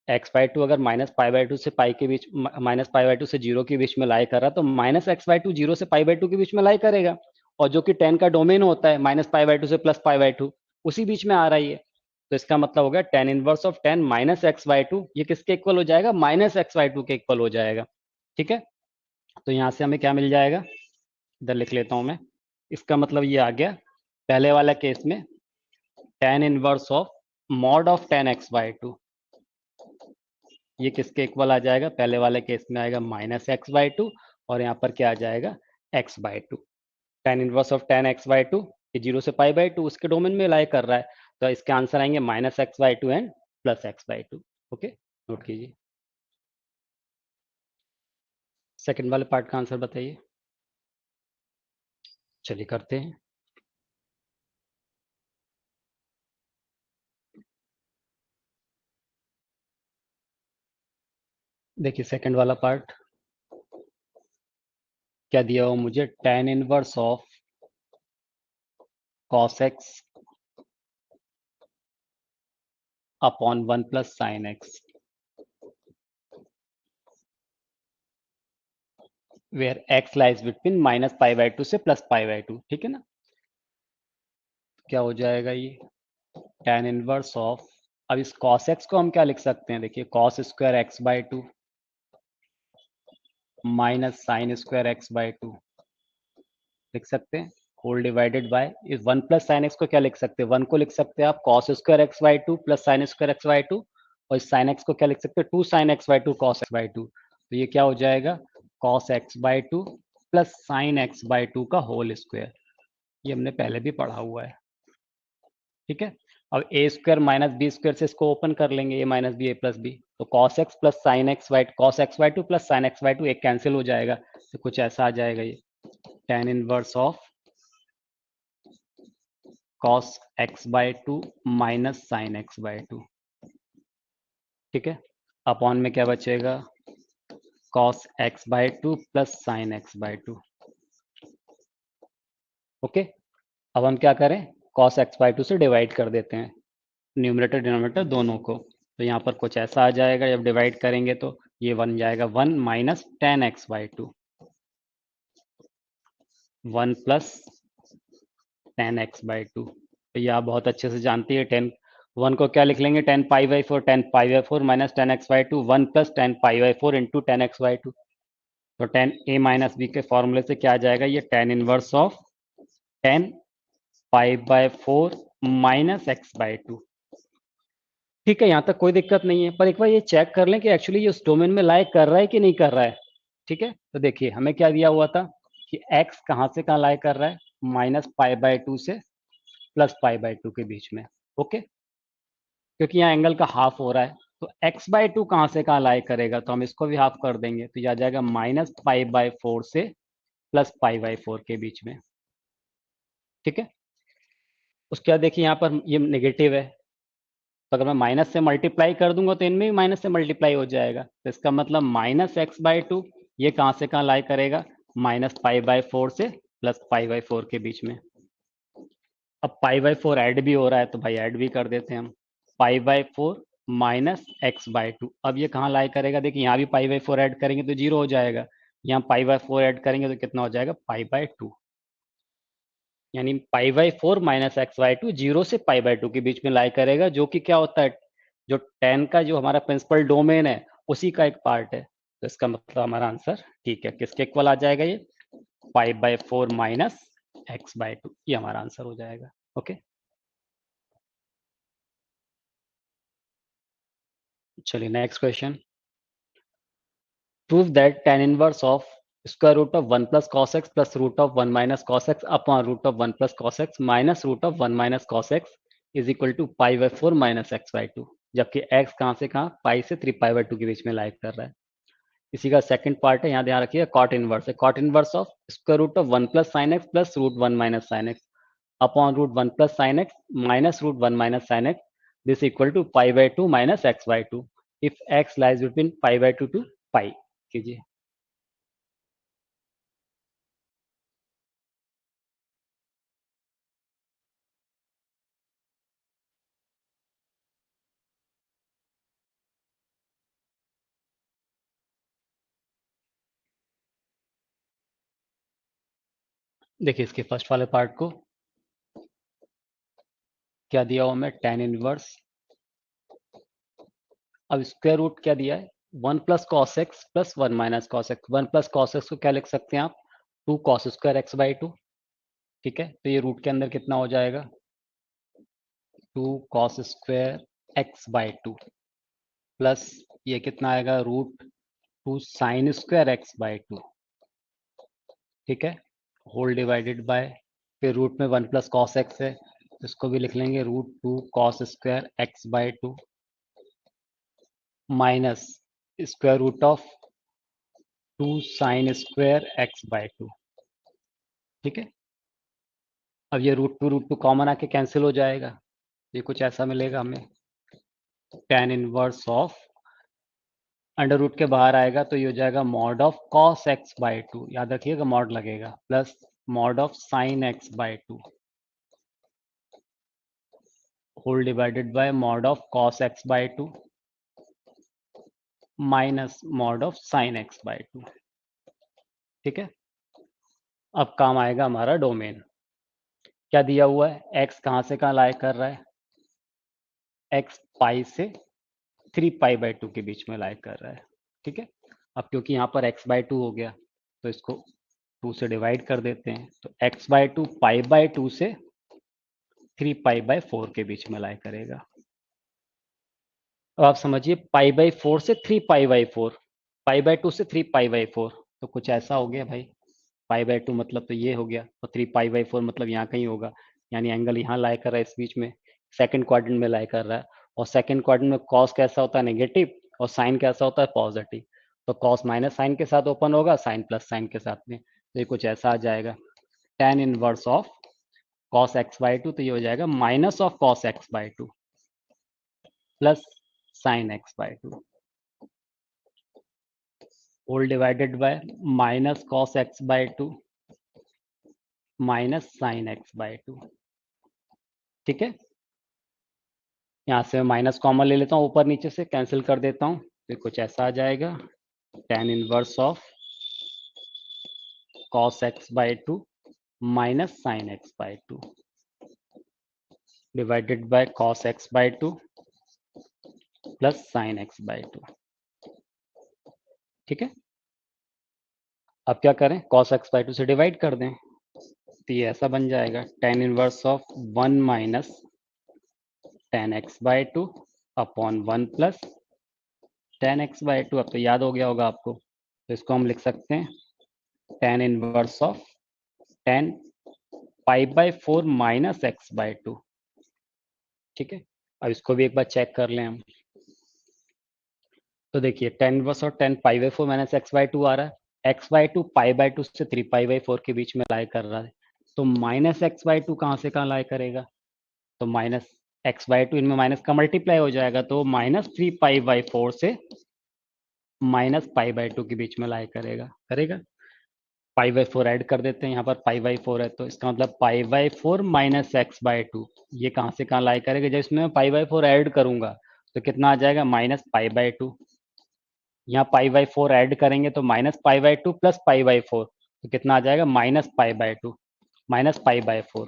[SPEAKER 1] एक्स बाय टू अगर माइनस पाई बाय टू से पाई के बीच, माइनस पाई बाय टू से जीरो के बीच में लाई कर रहा है, तो minus x by to zero से पाई बाय टू के बीच में लाई करेगा, और जो कि टेन का डोमेन होता है माइनस पाई बाय टू से प्लस पाई बाय टू, उसी बीच में आ रही है। तो इसका मतलब हो गया ten inverse of ten minus x by two, ये किसके इक्वल हो जाएगा, माइनस एक्स बाय टू के इक्वल हो जाएगा। ठीक है, तो यहाँ से हमें क्या मिल जाएगा, इधर लिख लेता हूँ मैं, इसका मतलब ये आ गया, पहले वाला केस में ten inverse of mod of tan x by two, ये किसके इक्वल आ जाएगा, पहले वाले केस में आएगा माइनस एक्स बाय टू, और यहाँ पर क्या आ जाएगा, x by to. Ten inverse of tan x by two, ये जीरो से पाई बाय टू उसके डोमेन में लाई कर रहा है, तो इसके आंसर आएंगे minus x by to and plus x by two. Okay, note कीजिए। सेकंड वाले पार्ट का आंसर बताइए, चलिए करते हैं। देखिए सेकंड वाला पार्ट क्या दिया हुआ मुझे, tan inverse of cos x upon one plus sine x, where x lies between minus pi by two से प्लस पाई बाय टू। ठीक है ना, क्या हो जाएगा ये, टेन इनवर्स ऑफ, अब इस कॉस एक्स को हम क्या लिख सकते हैं, देखिए cos square x by two minus sign square x by to लिख सकते हैं, होल डिवाइडेड बाय इस वन प्लस साइन एक्स को क्या लिख सकते हैं, वन को लिख सकते हैं आप cos square x by two plus sine square x by two, और इस साइन एक्स को क्या लिख सकते हैं, two sine x by two cos x by two. तो ये क्या हो जाएगा, cos x by two plus sine x by two का होल स्क्वायर। ये हमने पहले भी पढ़ा हुआ है, ठीक है। अब a square minus b square से इसको ओपन कर लेंगे, a minus b a plus b, तो cos x plus sine x y, cos x y two plus sine x y two, एक कैंसिल हो जाएगा, तो कुछ ऐसा आ जाएगा ये tan inverse of cos x by two minus sine x by two, ठीक है। अपॉन में क्या बचेगा, cos x by two plus sine x by two, okay. अब हम क्या करें, cos x बाय टू से डिवाइड कर देते हैं न्यूमरेटर डिनोमिनेटर दोनों को, तो यहाँ पर कुछ ऐसा आ जाएगा, जब डिवाइड करेंगे तो ये बन जाएगा 1 minus ten x by to, 1 plus ten x by to. तो ये आप बहुत अच्छे से जानती है, 10 1 को क्या लिख लेंगे, 10 पाई by four, 10 pi by four minus ten x by to, 1 plus 10 pi by four into ten x by to. तो 10 ए माइनस बी के फॉर्मूले से क्या आ जाएगा, ये tan inverse of 10 pi by four minus x by two, ठीक है। यहाँ तक कोई दिक्कत नहीं है, पर एक बार ये चेक कर लें कि एक्चुअली ये उस डोमेन में लाई कर रहा है कि नहीं कर रहा है, ठीक है। तो देखिए हमें क्या दिया हुआ था कि x कहाँ से कहाँ लाई कर रहा है, माइनस पाई बाय टू से प्लस पाई बाय टू के बीच में, ओके। क्योंकि यहाँ एंगल का हाफ हो रहा है, तो x बाय टू कहाँ से कहाँ लाई करेगा, तो हम इसको भी हाफ कर देंगे, तो ये आ जाएगा माइनस पाई बाय फोर से प्लस पाई बाय फोर के बीच में, ठीक है। उसके बाद देखिए यहाँ पर ये नेगेटिव है, तो अगर मैं माइनस से मल्टीप्लाई कर दूंगा तो इनमें भी माइनस से मल्टीप्लाई हो जाएगा, तो इसका मतलब माइनस एक्स बाय टू, ये कहाँ से कहाँ लाई करेगा, माइनस पाई बाय फोर से प्लस पाई बाय फोर के बीच में। अब पाई बाय फोर ऐड भी हो रहा है, तो भाई ऐड भी कर देते हैं हम, pi by four minus x by to. अब ये कहाँ लाई करेगा, देखिए यहाँ भी पाई बाय फोर ऐड करेंगे तो जीरो हो जाएगा, यहाँ पाई बाय फोर ऐड करेंगे तो कितना हो जाएगा, पाई बाय टू। यानी pi by four minus x by two zero से पाई बाई टू के बीच में लाई करेगा, जो कि क्या होता है, जो टेन का जो हमारा प्रिंसिपल डोमेन है उसी का एक पार्ट है। तो इसका मतलब हमारा आंसर ठीक है, किसके इक्वल आ जाएगा, ये pi by four minus x by two, ये हमारा आंसर हो जाएगा, ओके। चलिए next question, prove that tan inverse of square root of 1 plus cos x प्लस root of 1 minus cos x upon root of 1 plus cos x minus root of 1 minus cos x is equal to pi by four minus x by two, जबकि x कहाँ से कहाँ, पाई से 3 पाई by to के बीच में like कर रहा है। इसी का सेकंड पार्ट है, यहाँ ध्यान रखिए, कॉट इनवर्स है, cot inverse of square root of 1 plus sine x plus root 1 minus sine x upon root 1 plus sine x minus root 1 minus sine x, this equal to pi by two minus x by two if x lies between pi by two pi, कीजिए। देखिए इसके first वाले part को क्या दिया हुआ, मैं tan inverse, अब स्क्वायर रूट क्या दिया है, 1 plus cos x plus 1 minus cos x, 1 plus cos x को क्या लिख सकते हैं आप, 2 cos square x by two, ठीक है। तो ये रूट के अंदर कितना हो जाएगा, 2 cos square x by two plus ये कितना आएगा, root 2 sine square x by two, ठीक है, होल डिवाइडेड बाय, फिर रूट में 1 प्लस कॉस एक्स है तो इसको भी लिख लेंगे root 2 cos square x by two minus square root of 2 sine square x by two, ठीक है। अब ये रूट टू कॉमन आके कैंसिल हो जाएगा, ये कुछ ऐसा मिलेगा हमें, tan inverse of under root के बाहर आएगा तो ये हो जाएगा mod of cos x by two, याद रखिएगा मॉड लगेगा, plus mod of sine x by two whole divided by mod of cos x by two minus mod of sine x by two, ठीक है। अब काम आएगा हमारा डोमेन, क्या दिया हुआ है, एक्स कहाँ से कहाँ लाए कर रहा है, एक्स पाई से 3 पाई बाई टू के बीच में लाइक कर रहा है, ठीक है। अब क्योंकि यहाँ पर x बाई टू हो गया तो इसको 2 से डिवाइड कर देते हैं, तो x by two pi by to से 3 पाई बाई फोर के बीच में लाइक करेगा। अब आप समझिए पाई बाई फोर से 3 पाई by four, pi by to से 3 पाई बाई फोर, तो कुछ ऐसा हो गया भाई, π/2 मतलब तो ये हो गया, और 3π/4 मतलब यहाँ कहीं होगा, यानी एंगल यहाँ लाई कर रहा है इस बीच में, सेकंड क्वाड्रेंट में लाई कर रहा है। और सेकंड क्वाड्रेंट में कॉस कैसा होता है, नेगेटिव, और साइन कैसा होता है, पॉजिटिव। तो कॉस माइनस साइन के साथ ओपन होगा, साइन प्लस साइन के साथ में, तो ये कुछ ऐसा आ जाएगा, tan inverse of cos x/2, तो ये हो जाएगा minus of cos x/2 plus sin x/2 whole divided by minus cos x/2 minus sin x/2। ठीक है, यहाँ से माइनस कॉमन ले लेता हूँ, ऊपर नीचे से कैंसिल कर देता हूँ, तो कुछ ऐसा आ जाएगा, tan inverse of cos x/2 minus sin x/2 divided by cos x/2 plus sin x/2। ठीक है, अब क्या करें, cos x/2 से डिवाइड कर दें, तो ये ऐसा बन जाएगा, tan inverse of 1 minus tan x/2 upon 1 plus tan x/2। अब तो याद हो गया होगा आपको, तो इसको हम लिख सकते हैं tan inverse of tan π/4 minus x/2। ठीक है, अब इसको भी एक बार चेक कर लें हम, तो देखिए tan इनवर्स और tan π/4 माइनस x/2 आ रहा है, x/2 π/2 से 3π/4 के बीच में लाई कर रहा है, तो माइनस x/2 कहाँ से कहाँ लाई करेगा, तो माइनस x/2 इनमें माइनस का मल्टीप्लाई हो जाएगा, तो माइनस 3π/4 से माइनस π/2 के बीच में लाई करेगा, π/4 ऐड कर देते हैं, यहाँ पर π/4 है, तो इसका मतलब π/4 माइनस x/2, ये कहाँ से कहाँ लाई करेगा, जब इसमें π/4 ऐड करूंगा तो कितना आ जाएगा, माइनस π/2। यहाँ π/4 ऐड करेंगे तो माइनस π/2 प्लस π/4, तो कितना आ जाएगा, माइनस π/2 माइनस π/4।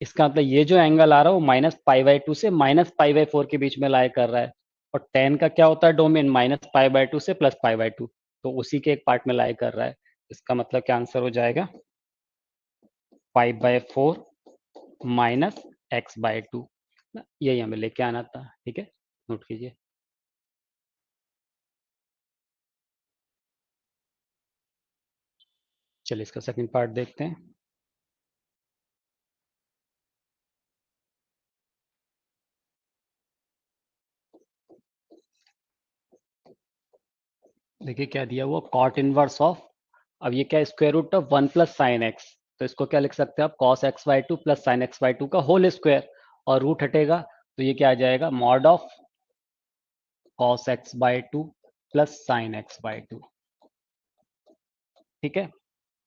[SPEAKER 1] इसका मतलब ये जो एंगल आ रहा है वो माइनस π/2 से माइनस π/4 के बीच में लाई कर रहा है, और tan का क्या होता है डोमेन, माइनस π/2 से प्लस π/2, तो उसी के एक पार्ट में लाई कर रहा है। इसका मतलब क्या आंसर हो जाएगा, π/4 माइनस x/2, यही हमें लेके आना था। ठीक है, नोट कीजिए। चलिए इसका सेकंड पार्ट देखते हैं। देखिए क्या दिया हुआ, कॉट इनवर्स ऑफ, अब ये क्या, square root of 1 plus sine x, तो इसको क्या लिख सकते हैं आप, cos x/2 plus sine x/2 का होल स्क्वायर, और रूट हटेगा तो ये क्या आ जाएगा, mod of cos x/2 plus sine x/2। ठीक है,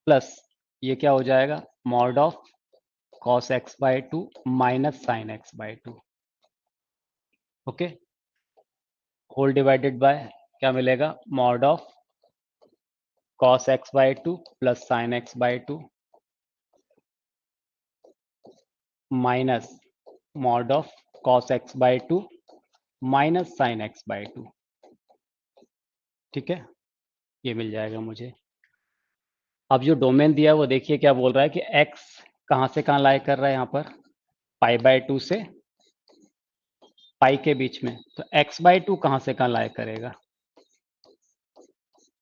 [SPEAKER 1] प्लस ये क्या हो जाएगा, mod of cos x/2 minus sine x/2। Okay, whole divided by क्या मिलेगा, mod of cos x/2 plus sine x/2 minus mod of cos x/2 minus sine x/2। ठीक है, ये मिल जाएगा मुझे। अब जो डोमेन दिया है वो देखिए क्या बोल रहा है कि x कहाँ से कहाँ लाई कर रहा है, यहाँ पर π/2 से पाई के बीच में, तो x/2 कहाँ से कहाँ लाई करेगा,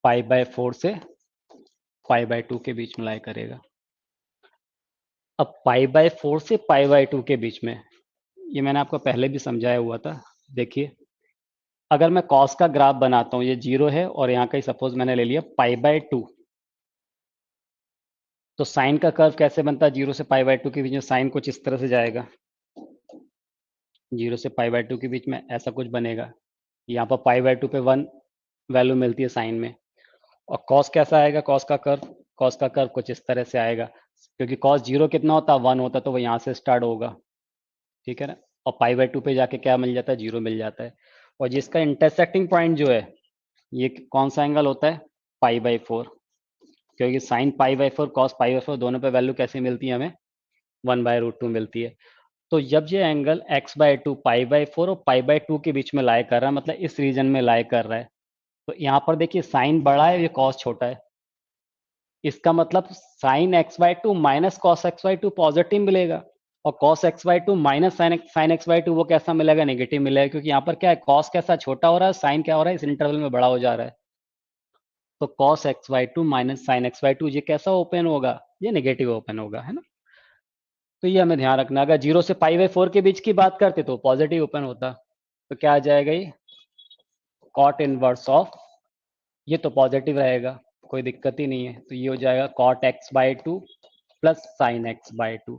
[SPEAKER 1] π/4 से π/2 के बीच में लाई करेगा। अब π/4 से π/2 के बीच में, ये मैंने आपको पहले भी समझाया हुआ था। देखिए अगर मैं cos का ग्राफ बनाता हूँ, ये 0 है और यहाँ का सपोज मैंने ले लिया π/2, तो साइन का कर्व कैसे बनता है, 0 से π/2 के बीच में साइन कुछ इस तरह से जाएगा, 0 से π/2 के बीच में ऐसा कुछ बनेगा, यहाँ पर π/2 पे 1 वैल्यू मिलती है साइन में, और cos कैसा आएगा, cos का कर्व कुछ इस तरह से आएगा, क्योंकि cos 0 कितना होता है, 1 होता है, तो वो यहाँ से स्टार्ट होगा। ठीक है ना, और π/2 पे जाके क्या मिल जाता है, 0 मिल जाता है, और जिसका इंटरसेक्टिंग पॉइंट जो है ये कौन सा एंगल होता है, π/4, क्योंकि साइन π/4 cos π/4 दोनों पे वैल्यू कैसे मिलती है हमें, 1/√2 मिलती है। तो जब ये एंगल x/2 π/4 और π/2 के बीच में लाई कर रहा है, मतलब इस रीजन में लाई कर रहा है, तो यहाँ पर देखिए साइन बड़ा है, ये cos छोटा है, इसका मतलब sign x/2 minus cos x/2 positive मिलेगा, और cos x/2 minus sine x/2 वो कैसा मिलेगा, नेगेटिव मिलेगा, क्योंकि यहाँ पर क्या है, cos कैसा छोटा हो रहा है, साइन क्या हो रहा है, इस इंटरवल में बड़ा हो जा रहा है। तो cos x/2 minus sin x/2 ये कैसा ओपन होगा? ये नेगेटिव ओपन होगा, है ना? तो ये हमें ध्यान रखना, अगर 0 से π/4 के बीच की बात करते तो पॉजिटिव ओपन होता। तो क्या आ जाएगा ये? कॉट इनवर्स ऑफ, ये तो पॉजिटिव रहेगा, कोई दिक्कत ही नहीं है। तो ये हो जाएगा cot x/2 plus sine x/2।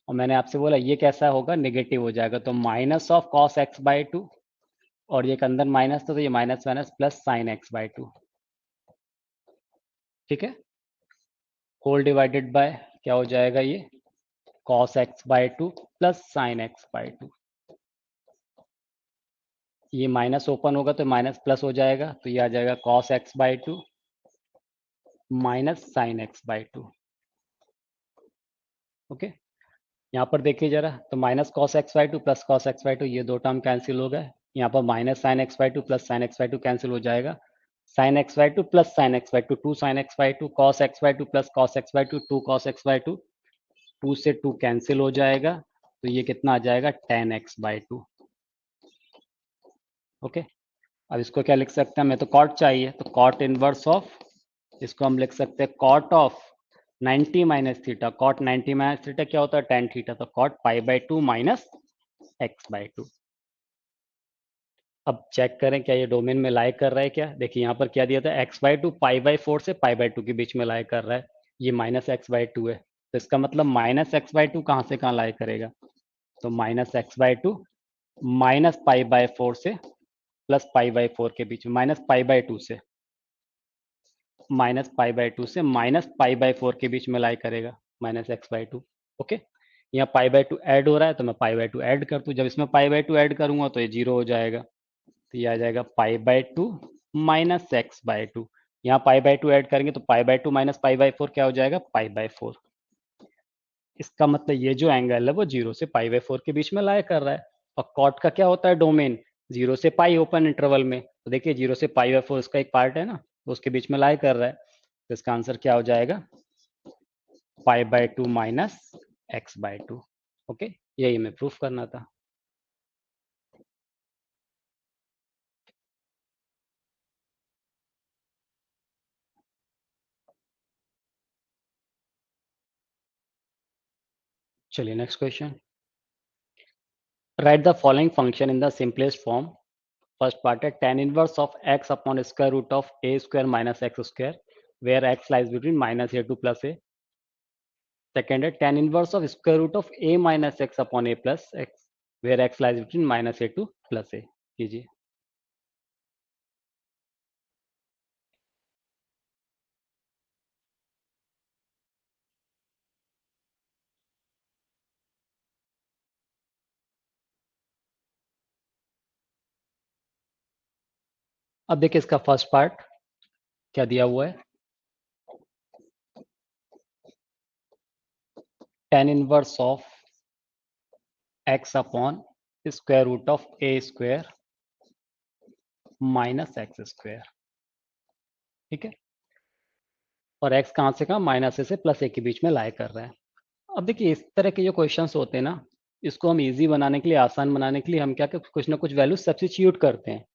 [SPEAKER 1] और मैंने आपसे बोला ये कैसा होगा? नेगेटिव हो जाएगा, तो माइनस ऑफ कॉस x/2, और ये के अंदर माइनस था तो ये minus minus plus sine x/2। ठीक है, होल डिवाइडेड बाय क्या हो जाएगा ये? cos x/2 plus sine x/2। ये माइनस ओपन होगा तो माइनस प्लस हो जाएगा, तो ये आ जाएगा cos x/2 minus sine x/2। Okay, यहाँ पर देखिए जरा, तो minus cos x/2 plus cos x/2 ये दो टर्म कैंसिल हो गए। यहाँ पर minus sine x/2 plus sine x/2 cancel हो जाएगा। Sine x/2 plus sine x/2 two sine x/2, cos x/2 plus cos x/2 two cos x/2, 2 से 2 cancel हो जाएगा, तो ये कितना आ जाएगा? tan x/2। ओके, अब इसको क्या लिख सकते हैं? हमें तो कॉट चाहिए, तो कॉट इनवर्स ऑफ, इसको हम लिख सकते हैं cot of 90 minus theta. Cot 90 minus theta क्या होता है? tan theta. तो कॉट π/2 माइनस x/2। अब चेक करें क्या ये डोमेन में लाई कर रहा है क्या? देखिए यहाँ पर क्या दिया था, x/2 π/4 से π/2 के बीच में लाई कर रहा है, ये माइनस x/2 है, तो इसका मतलब माइनस x/2 कहाँ से कहाँ लाई करेगा? तो माइनस x/2 माइनस π/4 से प्लस π/4 के बीच में, माइनस π/2 से, माइनस π/2 से माइनस π/4 के बीच में लाई करेगा, माइनस x/2। ओके, यहाँ π/2 ऐड हो रहा है तो मैं π/2 ऐड कर दूँ, जब इसमें π/2 ऐड करूंगा तो ये 0 हो जाएगा, तो ये आ जाएगा π/2 माइनस x/2। यहाँ π/2 ऐड करेंगे तो π/2 माइनस π/4 क्या हो जाएगा? π/4। इसका मतलब ये जो एंगल है वो 0 से π/4 के बीच में लाई कर रहा है। और कॉट का क्या होता है डोमेन? 0 से पाई ओपन इंटरवल में, तो देखिए 0 से π/4 इसका एक पार्ट है ना, तो उसके बीच में लाई कर रहा है, तो इसका आंसर क्या हो जाएगा? π/2 माइनस x/2। ओके, यही हमें प्रूफ करना था। चलिए next question. Write the following function in the simplest form. First part है tan inverse of x upon square root of a square minus x square, where x lies between minus a to plus a। Second है tan inverse of square root of a minus x upon a plus x, where x lies between minus a to plus a। कीजिए। अब देखिए इसका first part क्या दिया हुआ है, tan inverse of x upon square root of a square minus x square. ठीक है, और x कहाँ से कहाँ? माइनस a से प्लस a के बीच में लाई कर रहा है। अब देखिए इस तरह के जो क्वेश्चंस होते हैं ना, इसको हम इजी बनाने के लिए, आसान बनाने के लिए हम क्या कुछ ना कुछ वैल्यू सब्स्टिट्यूट करते हैं।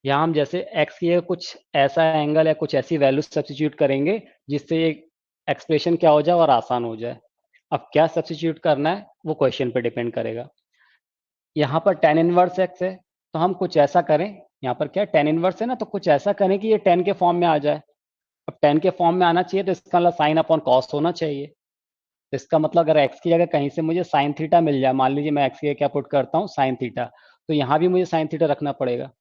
[SPEAKER 1] यहाँ हम जैसे x की जगह कुछ ऐसा एंगल या कुछ ऐसी वैल्यू सब्स्टिट्यूट करेंगे जिससे ये एक्सप्रेशन क्या हो जाए और आसान हो जाए। अब क्या सब्स्टिट्यूट करना है वो क्वेश्चन पे डिपेंड करेगा। यहाँ पर tan इनवर्स x है, तो हम कुछ ऐसा करें, यहाँ पर क्या tan इनवर्स है ना, तो कुछ ऐसा करें कि ये tan के फॉर्म में आ जाए। अब tan के फॉर्म में आना चाहिए तो इसका मतलब साइन अपॉन कॉस होना चाहिए। तो इसका मतलब अगर x की जगह कहीं से मुझे साइन थीटा मिल जाए, मान लीजिए मैं x की जगह क्या पुट करता हूँ? साइन थीटा, तो यहाँ भी मुझे साइन थीटा रखना पड़ेगा।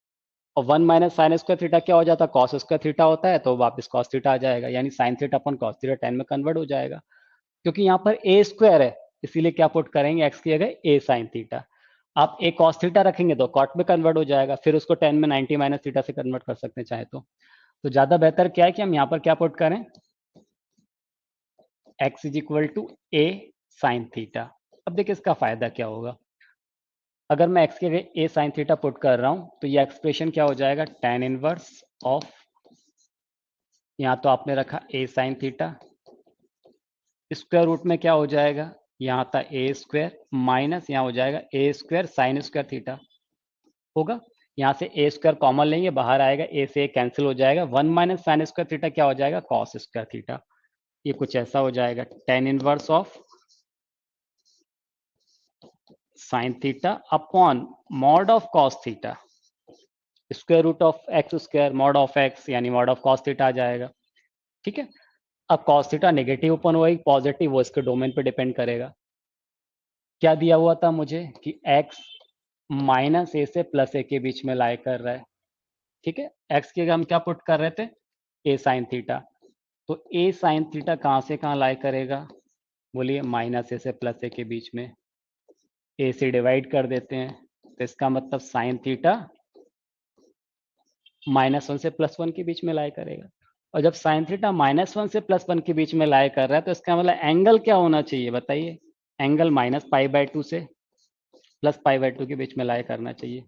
[SPEAKER 1] और 1 माइनस साइन स्क्वायर थीटा क्या हो जाता है? कॉस स्क्वायर थीटा होता है, तो वापस कॉस थीटा आ जाएगा, यानी साइन थीटा अपन कॉस थीटा tan में कन्वर्ट हो जाएगा। क्योंकि यहाँ पर a स्क्वायर है, इसीलिए क्या पुट करेंगे? x की जगह a साइन थीटा। आप a कॉस थीटा रखेंगे तो कॉट में कन्वर्ट हो जाएगा, फिर उसको tan में 90 माइनस थीटा से कन्वर्ट कर सकते हैं चाहे तो ज्यादा बेहतर क्या है कि हम यहाँ पर क्या पुट करें? x is equal to a sine theta. अब देखिए इसका फायदा क्या होगा, अगर मैं x के जगह a साइन थीटा पुट कर रहा हूँ तो ये एक्सप्रेशन क्या हो जाएगा? tan इनवर्स ऑफ, यहाँ तो आपने रखा a sine theta, square root में क्या हो जाएगा? यहाँ था a स्क्वायर माइनस यहाँ हो जाएगा a square sine square theta होगा। यहाँ से ए स्क्वायर कॉमन लेंगे, बाहर आएगा, ए से कैंसिल हो जाएगा, 1 माइनस साइन स्क्वायर थीटा क्या हो जाएगा, कॉस स्क्वायर थीटा। ये कुछ ऐसा हो जाएगा, tan inverse of sine theta upon mod of cos theta, square root of x square mod of x, यानी मॉड ऑफ कॉस थीटा आ जाएगा। ठीक है, अब कॉस थीटा नेगेटिव ओपन होगी पॉजिटिव, वो इसके डोमेन पे डिपेंड करेगा। क्या दिया हुआ था मुझे कि x माइनस ए से प्लस ए के बीच में लाई कर रहा है। ठीक है, x की हम क्या पुट कर रहे थे, ए साइन थीटा, तो ए साइन थीटा कहाँ से कहाँ लाई करेगा, बोलिए माइनस ए से प्लस ए के बीच में, ए से डिवाइड कर देते हैं, तो इसका मतलब साइन थीटा -1 से +1 के बीच में लाई करेगा। और जब साइन थीटा -1 से +1 के बीच में लाई कर रहा है, तो इसका मतलब एंगल क्या होना चाहिए बताइए, एंगल -π/2 से +π/2 के बीच में लाई करना चाहिए।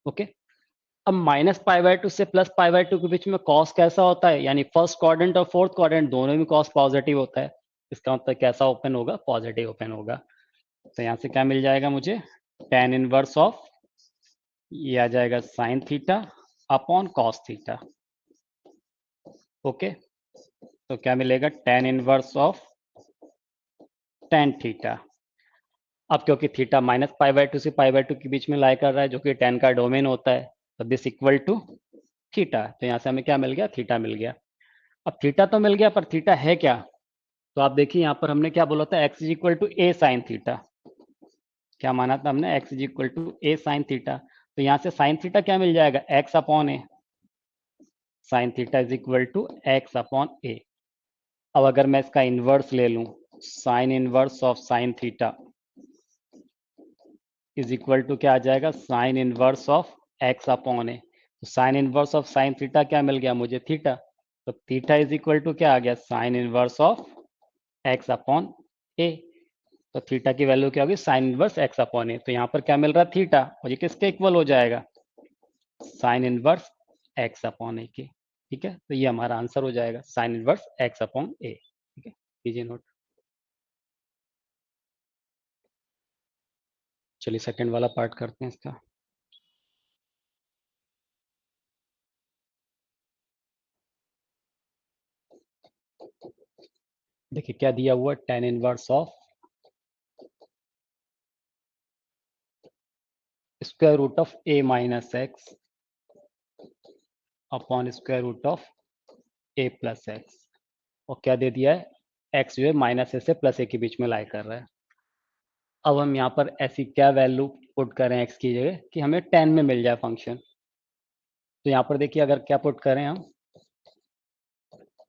[SPEAKER 1] ओके, अब -π/2 से +π/2 के बीच में कॉस कैसा होता है, यानी फर्स्ट क्वाड्रेंट और फोर्थ क्वाड्रेंट दोनों में कॉस पॉजिटिव होता है, इसका मतलब कैसा ओपन होगा, पॉजिटिव ओपन होगा। तो यहाँ से क्या मिल जाएगा मुझे, tan इनवर्स ऑफ, ये आ जाएगा sign theta upon cos theta. Okay, तो क्या मिलेगा, tan inverse of tan theta. अब क्योंकि थीटा -π/2 से π/2 के बीच में लाई कर रहा है, जो कि tan का डोमेन होता है, तो दिस इक्वल टू थीटा। तो यहाँ से हमें क्या मिल गया, थीटा मिल गया। अब थीटा तो मिल गया, पर थीटा है क्या, तो आप देखिए यहाँ पर हमने क्या बोला था, x is equal to a sine theta. क्या माना था हमने, x is equal to a sine theta. तो यहाँ से साइन थीटा क्या मिल जाएगा, x upon a, sine theta is equal to x upon a. अब अगर मैं इसका इनवर्स ले लूं, sine inverse of sine theta is equal to क्या आ जाएगा, sine inverse of x upon a. तो sine inverse of sine theta क्या मिल गया मुझे, थीटा। तो थीटा इज इक्वल टू क्या आ गया, sine inverse of x upon a. तो थीटा की वैल्यू क्या होगी, sine inverse x upon a. तो यहाँ पर क्या मिल रहा है, थीटा, और ये किसके इक्वल हो जाएगा, साइन इनवर्स x अपॉन ए के। ठीक है, तो ये हमारा आंसर हो जाएगा, साइन इनवर्स x अपॉन ए। ठीक है, कीजिए नोट। चलिए सेकंड वाला पार्ट करते हैं इसका। देखिए क्या दिया हुआ, tan inverse of square root of a minus x upon square root of a plus x. और क्या दे दिया है, x जो है -a से +a के बीच में लाई कर रहा है। अब हम यहाँ पर ऐसी क्या वैल्यू पुट करें x की जगह कि हमें tan में मिल जाए फंक्शन। तो यहाँ पर देखिए अगर क्या पुट करें हम,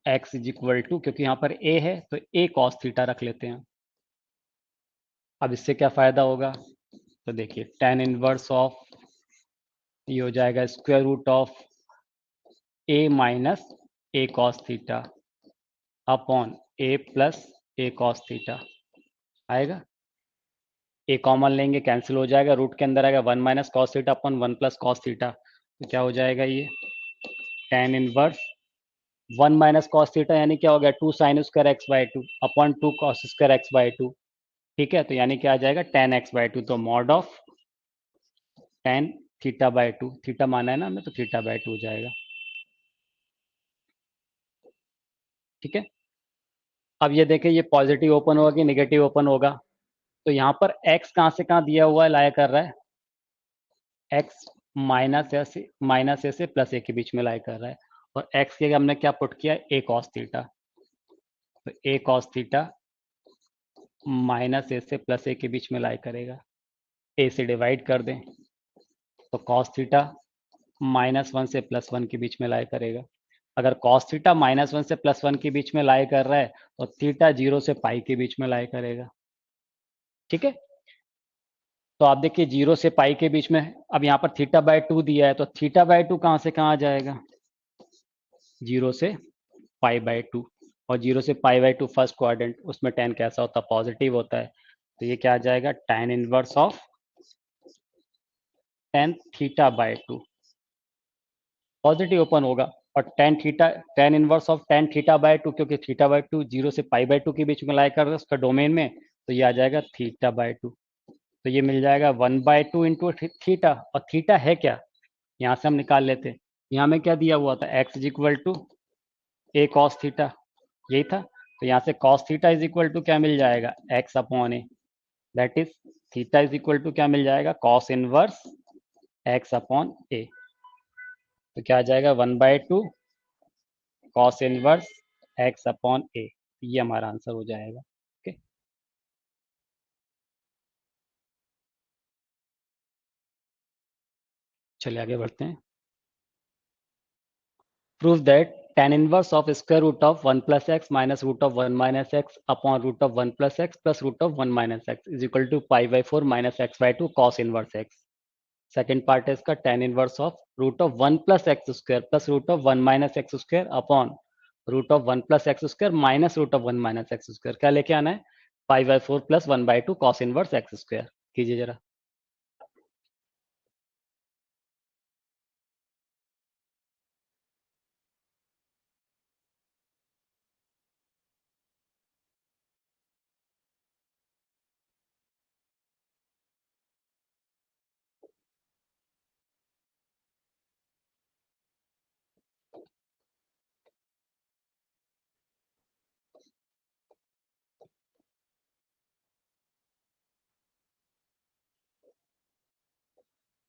[SPEAKER 1] x इज इक्वल टू, क्योंकि यहाँ पर a है तो a कॉस थीटा रख लेते हैं। अब इससे क्या फायदा होगा, तो देखिए tan इनवर्स ऑफ, ये हो जाएगा square root of a minus a cos theta upon a plus a cos theta आएगा। a कॉमन लेंगे, कैंसिल हो जाएगा, रूट के अंदर आएगा 1 minus cos theta upon 1 plus cos theta. तो क्या हो जाएगा ये, tan inverse 1 minus cos theta यानी क्या हो गया, 2 sine square x by 2 upon 2 cos square x by 2। ठीक है, तो यानी क्या आ जाएगा, tan एक्स बाई 2। तो mod of tan theta by 2, theta माना है ना हमें, तो थीटा बाई 2 हो जाएगा। ठीक है, अब ये देखें, ये पॉजिटिव ओपन होगा कि नेगेटिव ओपन होगा। तो यहाँ पर x कहाँ से कहाँ दिया हुआ है, लाया कर रहा है, x माइनस ए से प्लस ए के बीच में लाई कर रहा है। और x के हमने क्या पुट किया, a कॉस थीटा। तो a कॉस थीटा -a से +a के बीच में लाई करेगा, a से डिवाइड कर दें, तो कॉस थीटा -1 से +1 के बीच में लाई करेगा। अगर कॉस थीटा -1 से +1 के बीच में लाई कर रहा है, तो थीटा 0 से पाई के बीच में लाई करेगा। ठीक है, तो आप देखिए 0 से पाई के बीच में, अब यहाँ पर थीटा बाय 2 दिया है, तो थीटा बाय 2 कहाँ से कहाँ आ जाएगा, 0 से पाई बाय 2। और 0 से पाई बाय 2 फर्स्ट क्वाड्रेंट, उसमें tan कैसा होता है, पॉजिटिव होता है। तो ये क्या आ जाएगा, tan inverse of tan theta by 2, positive open होगा। और tan inverse of tan theta by 2, क्योंकि थीटा बाय 2 0 से पाई बाय 2 के बीच में लाई कर रहा है उसका डोमेन में, तो ये आ जाएगा थीटा बाय 2। तो ये मिल जाएगा 1/2 इंटू थीटा, और थीटा है क्या, यहाँ से हम निकाल लेते हैं। यहाँ में क्या दिया हुआ था, x is equal to a cos theta, यही था। तो यहाँ से cos theta is equal to क्या मिल जाएगा, x upon a, that is theta is equal to क्या मिल जाएगा, cos inverse x upon a. तो क्या आ जाएगा, 1/2 cos inverse x upon a, ये हमारा आंसर हो जाएगा। ओके, चलिए आगे बढ़ते हैं। Prove that tan inverse of square root of 1 plus x minus root of 1 minus x upon root of 1 plus x plus root of 1 minus x is equal to pi by 4 minus x by 2 cos inverse x. Second part है इसका tan inverse of root of 1 plus x square plus root of 1 minus x square upon root of 1 plus x square minus root of 1 minus x square. क्या लेके आना है, pi by 4 plus 1/2 cos inverse x square. कीजिए जरा।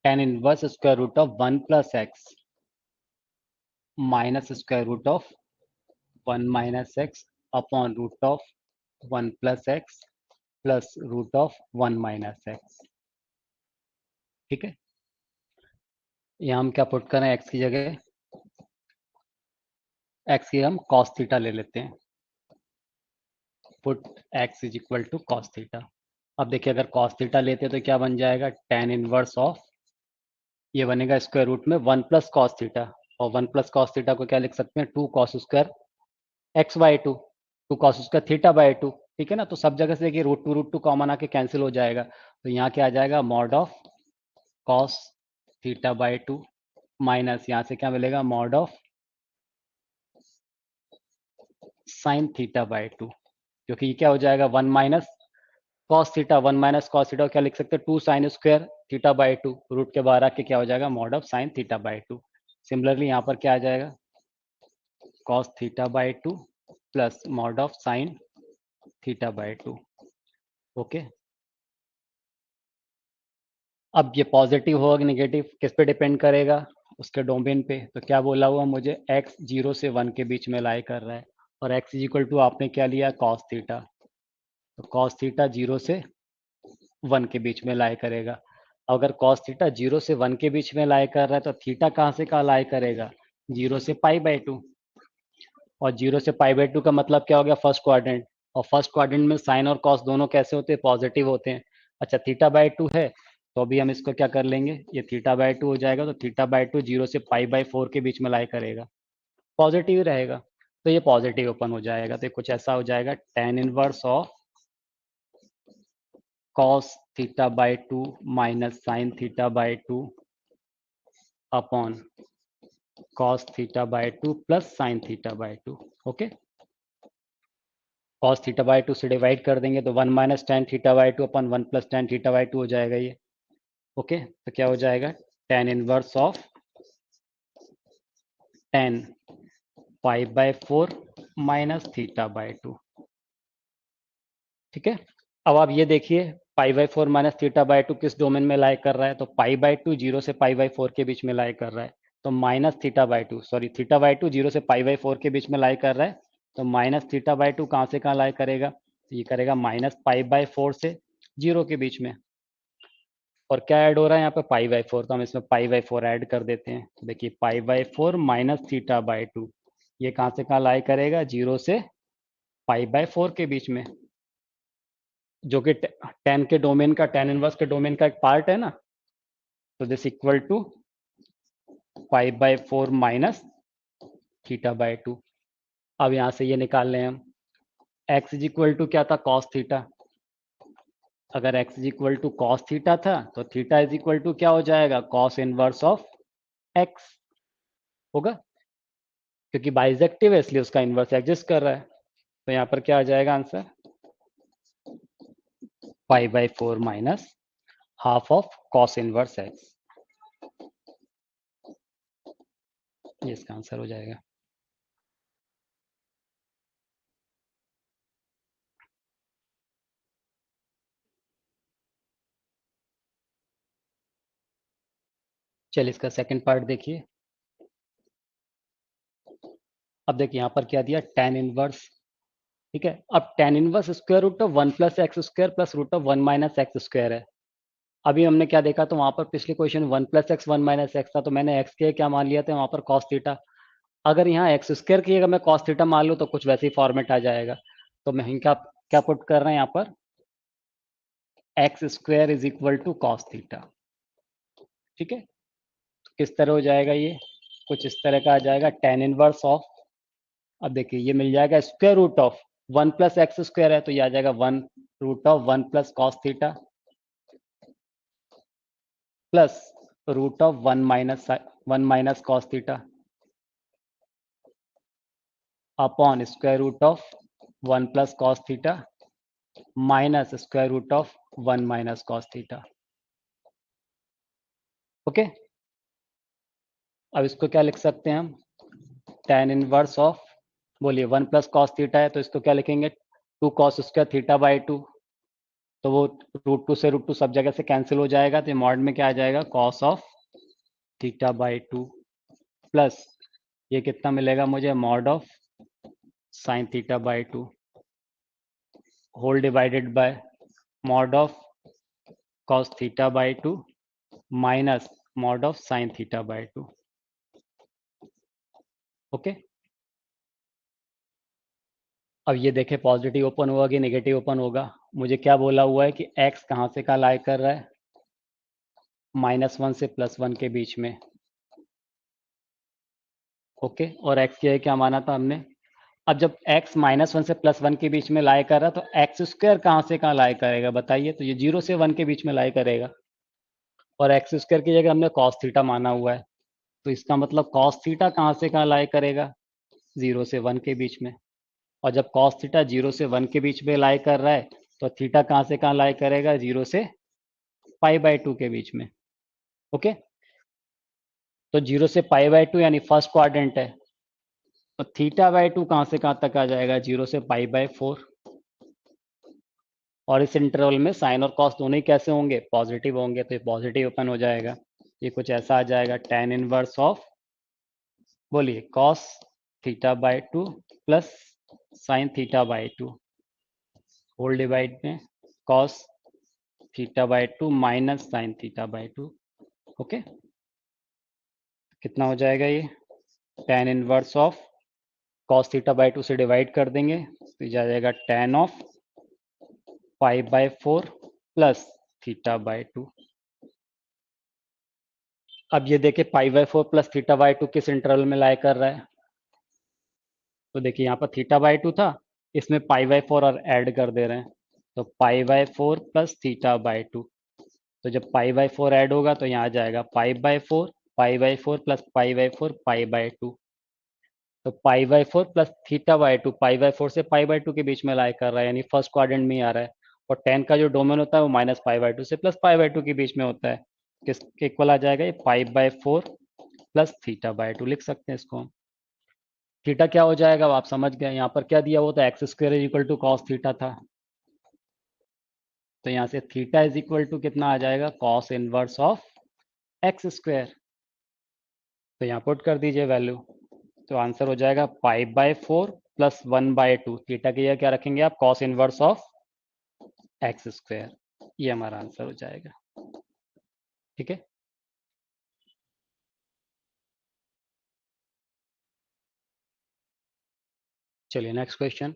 [SPEAKER 1] tan inverse square root of 1 plus x minus square root of 1 minus x upon root of 1 plus x plus root of 1 minus x. ठीक है, यहाँ हम क्या पुट करें, x की जगह एक्स की हम कॉस थीटा ले लेते हैं। Put x is equal to cos theta. अब देखिए, अगर कॉस थीटा लेते हैं तो क्या बन जाएगा, tan इनवर्स ऑफ, ये बनेगा स्क्वायर रूट में 1 प्लस कॉस थीटा, और 1 प्लस कॉस थीटा को क्या लिख सकते हैं, 2 cos square x by 2, 2 cos square theta by 2। ठीक है ना, तो सब जगह से देखिए रूट टू कॉमन आके कैंसिल हो जाएगा, तो यहाँ क्या आ जाएगा, mod of cos theta by 2 minus यहाँ से क्या मिलेगा, mod of sine theta by 2, क्योंकि ये क्या हो जाएगा, 1 minus cos theta, 1 minus cos theta क्या लिख सकते हैं, 2 sine square theta by 2, root के बाहर आके क्या हो जाएगा, mod of sine theta by 2। Similarly यहाँ पर क्या आ जाएगा, cos theta by 2 plus mod of sine theta by 2। Okay, अब ये पॉजिटिव होगा कि नेगेटिव किस पे डिपेंड करेगा, उसके डोमेन पे। तो क्या बोला हुआ मुझे, x 0 से 1 के बीच में लाई कर रहा है, और x इज इक्वल टू आपने क्या लिया, कॉस थीटा। तो कॉस थीटा 0 से 1 के बीच में लाई करेगा। अगर कॉस थीटा 0 से 1 के बीच में लाई कर रहा है तो थीटा कहाँ से कहाँ लाई करेगा, 0 से पाई बाई 2, और 0 से पाई बाई 2 का मतलब क्या हो गया, फर्स्ट क्वाड्रेंट। और फर्स्ट क्वाड्रेंट में साइन और कॉस दोनों कैसे होते हैं, पॉजिटिव होते हैं। अच्छा, थीटा बाई 2 है, तो अभी हम इसको क्या कर लेंगे, ये थीटा बाई 2 हो जाएगा, तो थीटा बाई 2 0 से पाई बाई 4 के बीच में लाई करेगा, पॉजिटिव रहेगा, तो ये पॉजिटिव ओपन हो जाएगा। तो कुछ ऐसा हो जाएगा, tan inverse of cos theta by 2 minus sign theta by 2 upon cos theta by 2 plus sign theta by 2। Okay, cos theta by 2 से डिवाइड कर देंगे तो 1 minus tan theta by 2 upon 1 plus tan theta by 2 हो जाएगा ये। Okay, तो क्या हो जाएगा, tan inverse of 10 pi by 4 minus theta by 2। ठीक है, अब आप ये देखिए, पाई बाई 4 माइनस थीटा बाई 2 किस डोमेन में लाई कर रहा है, तो पाई बाई 2 0 से पाई बाई 4 के बीच में लाई कर रहा है, तो minus theta by 2, sorry theta by 2 0 से पाई बाई 4 के बीच में लाई कर रहा है, तो माइनस थीटा बाई 2 कहाँ से कहाँ लाई करेगा, तो ये करेगा माइनस पाई बाई 4 से 0 के बीच में। और क्या ऐड हो रहा है यहाँ पे, पाई बाई 4, तो हम इसमें पाई बाई 4 ऐड कर देते हैं। तो देखिए, पाई बाई 4 माइनस थीटा बाई 2, ये कहाँ से कहाँ लाई करेगा, 0 से पाई बाई 4 के बीच में, जो कि टेन के डोमेन का, टेन इनवर्स के डोमेन का एक पार्ट है ना। तो this equal to pi by 4 minus theta by 2। अब यहाँ से ये निकाल लें हम, x इज इक्वल टू क्या था, कॉस थीटा। अगर x is equal to cos theta था तो थीटा इज इक्वल टू क्या हो जाएगा, कॉस इनवर्स ऑफ x होगा, क्योंकि बाइजेक्टिव है इसलिए उसका इनवर्स एग्जिस्ट कर रहा है। तो यहाँ पर क्या आ जाएगा answer, pi by 4 minus half of cos inverse x, ये इसका आंसर हो जाएगा। चलिए इसका सेकंड पार्ट देखिए। अब देखिए यहाँ पर क्या दिया, tan इनवर्स, ठीक है। अब tan inverse square root of 1 plus x square plus root of 1 minus x square है। अभी हमने क्या देखा, तो वहां पर पिछले question 1 plus x 1 minus x था, तो मैंने एक्स के क्या मान लिया था वहां पर कॉस थीटा। अगर यहाँ एक्स स्क्वायर की अगर मैं कॉस थीटा मान लूँ तो कुछ वैसे ही फॉर्मेट आ जाएगा। तो मैं क्या क्या पुट कर रहे हैं यहाँ पर, x square is equal to cos theta, ठीक है। तो किस तरह हो जाएगा ये, कुछ इस तरह का आ जाएगा, tan इनवर्स ऑफ, अब देखिए ये मिल जाएगा square root of 1 plus x square है, तो ये आ जाएगा 1 root of 1 plus cos theta plus root of 1 minus cos theta upon square root of 1 plus cos theta minus square root of 1 minus cos theta. Okay, अब इसको क्या लिख सकते हैं हम, tan इनवर्स ऑफ, बोलिए 1 प्लस कॉस थीटा है तो इसको क्या लिखेंगे, 2 कॉस स्क्वायर थीटा बाई 2, तो वो √2 से √2 सब जगह से कैंसिल हो जाएगा, तो मॉड में क्या आ जाएगा, cos of theta by 2 plus ये कितना मिलेगा मुझे, mod of sine theta by 2 whole divided by mod of cos theta by 2 minus mod of sine theta by 2। Okay, अब ये देखें पॉजिटिव ओपन होगा कि नेगेटिव ओपन होगा। मुझे क्या बोला हुआ है कि x कहाँ से कहाँ लाई कर रहा है, -1 से +1 के बीच में। ओके, और x की क्या माना था हमने, अब जब x -1 से +1 के बीच में लाई कर रहा है तो एक्स स्क्वायर कहाँ से कहाँ लाई करेगा बताइए, तो ये 0 से 1 के बीच में लाई करेगा, और एक्स स्क्वायर की जगह हमने कॉस थीटा माना हुआ है, तो इसका मतलब कॉस थीटा कहाँ से कहाँ लाई करेगा, 0 से 1 के बीच में। और जब कॉस थीटा 0 से 1 के बीच में लाई कर रहा है तो थीटा कहाँ से कहाँ लाई करेगा, 0 से π/2 के बीच में। ओके, तो 0 से π/2 यानी फर्स्ट क्वाड्रेंट है, तो θ/2 कहाँ से कहाँ तक आ जाएगा, 0 से π/4। और इस इंटरवल में साइन और कॉस दोनों ही कैसे होंगे, पॉजिटिव होंगे, तो ये पॉजिटिव ओपन हो जाएगा। ये कुछ ऐसा आ जाएगा, tan इनवर्स ऑफ, बोलिए cos θ/2 plus sine θ/2 whole divide में कॉस θ/2 माइनस साइन θ/2। ओके, कितना हो जाएगा ये, tan इनवर्स ऑफ कॉस θ/2 से डिवाइड कर देंगे तो ये आ जाएगा tan ऑफ π/4 प्लस θ/2। अब ये देखिए π/4 प्लस θ/2 किस इंटरवल में लाई कर रहा है, तो देखिए यहाँ पर θ/2 था, इसमें π/4 और ऐड कर दे रहे हैं, तो π/4 प्लस θ/2, तो जब π/4 ऐड होगा तो यहाँ आ जाएगा π/4 प्लस π/4 π/2, तो π/4 प्लस θ/2 π/4 से π/2 के बीच में लाई कर रहा है, यानी फर्स्ट क्वाड्रेंट में ही आ रहा है। और tan का जो डोमेन होता है वो -π/2 से +π/2 के बीच में होता है, किस इक्वल आ जाएगा, ये π/4 प्लस θ/2 लिख सकते हैं इसको हम। थीटा क्या हो जाएगा, अब आप समझ गए, यहाँ पर क्या दिया हुआ था, x square is equal to cos theta था, तो यहाँ से थीटा इज इक्वल टू कितना आ जाएगा, cos inverse of x square, तो यहाँ पुट कर दीजिए वैल्यू, तो आंसर हो जाएगा π/4 प्लस 1/2, थीटा की जगह क्या रखेंगे आप, cos inverse of x square, ये हमारा आंसर हो जाएगा। ठीक है, चलिए next question,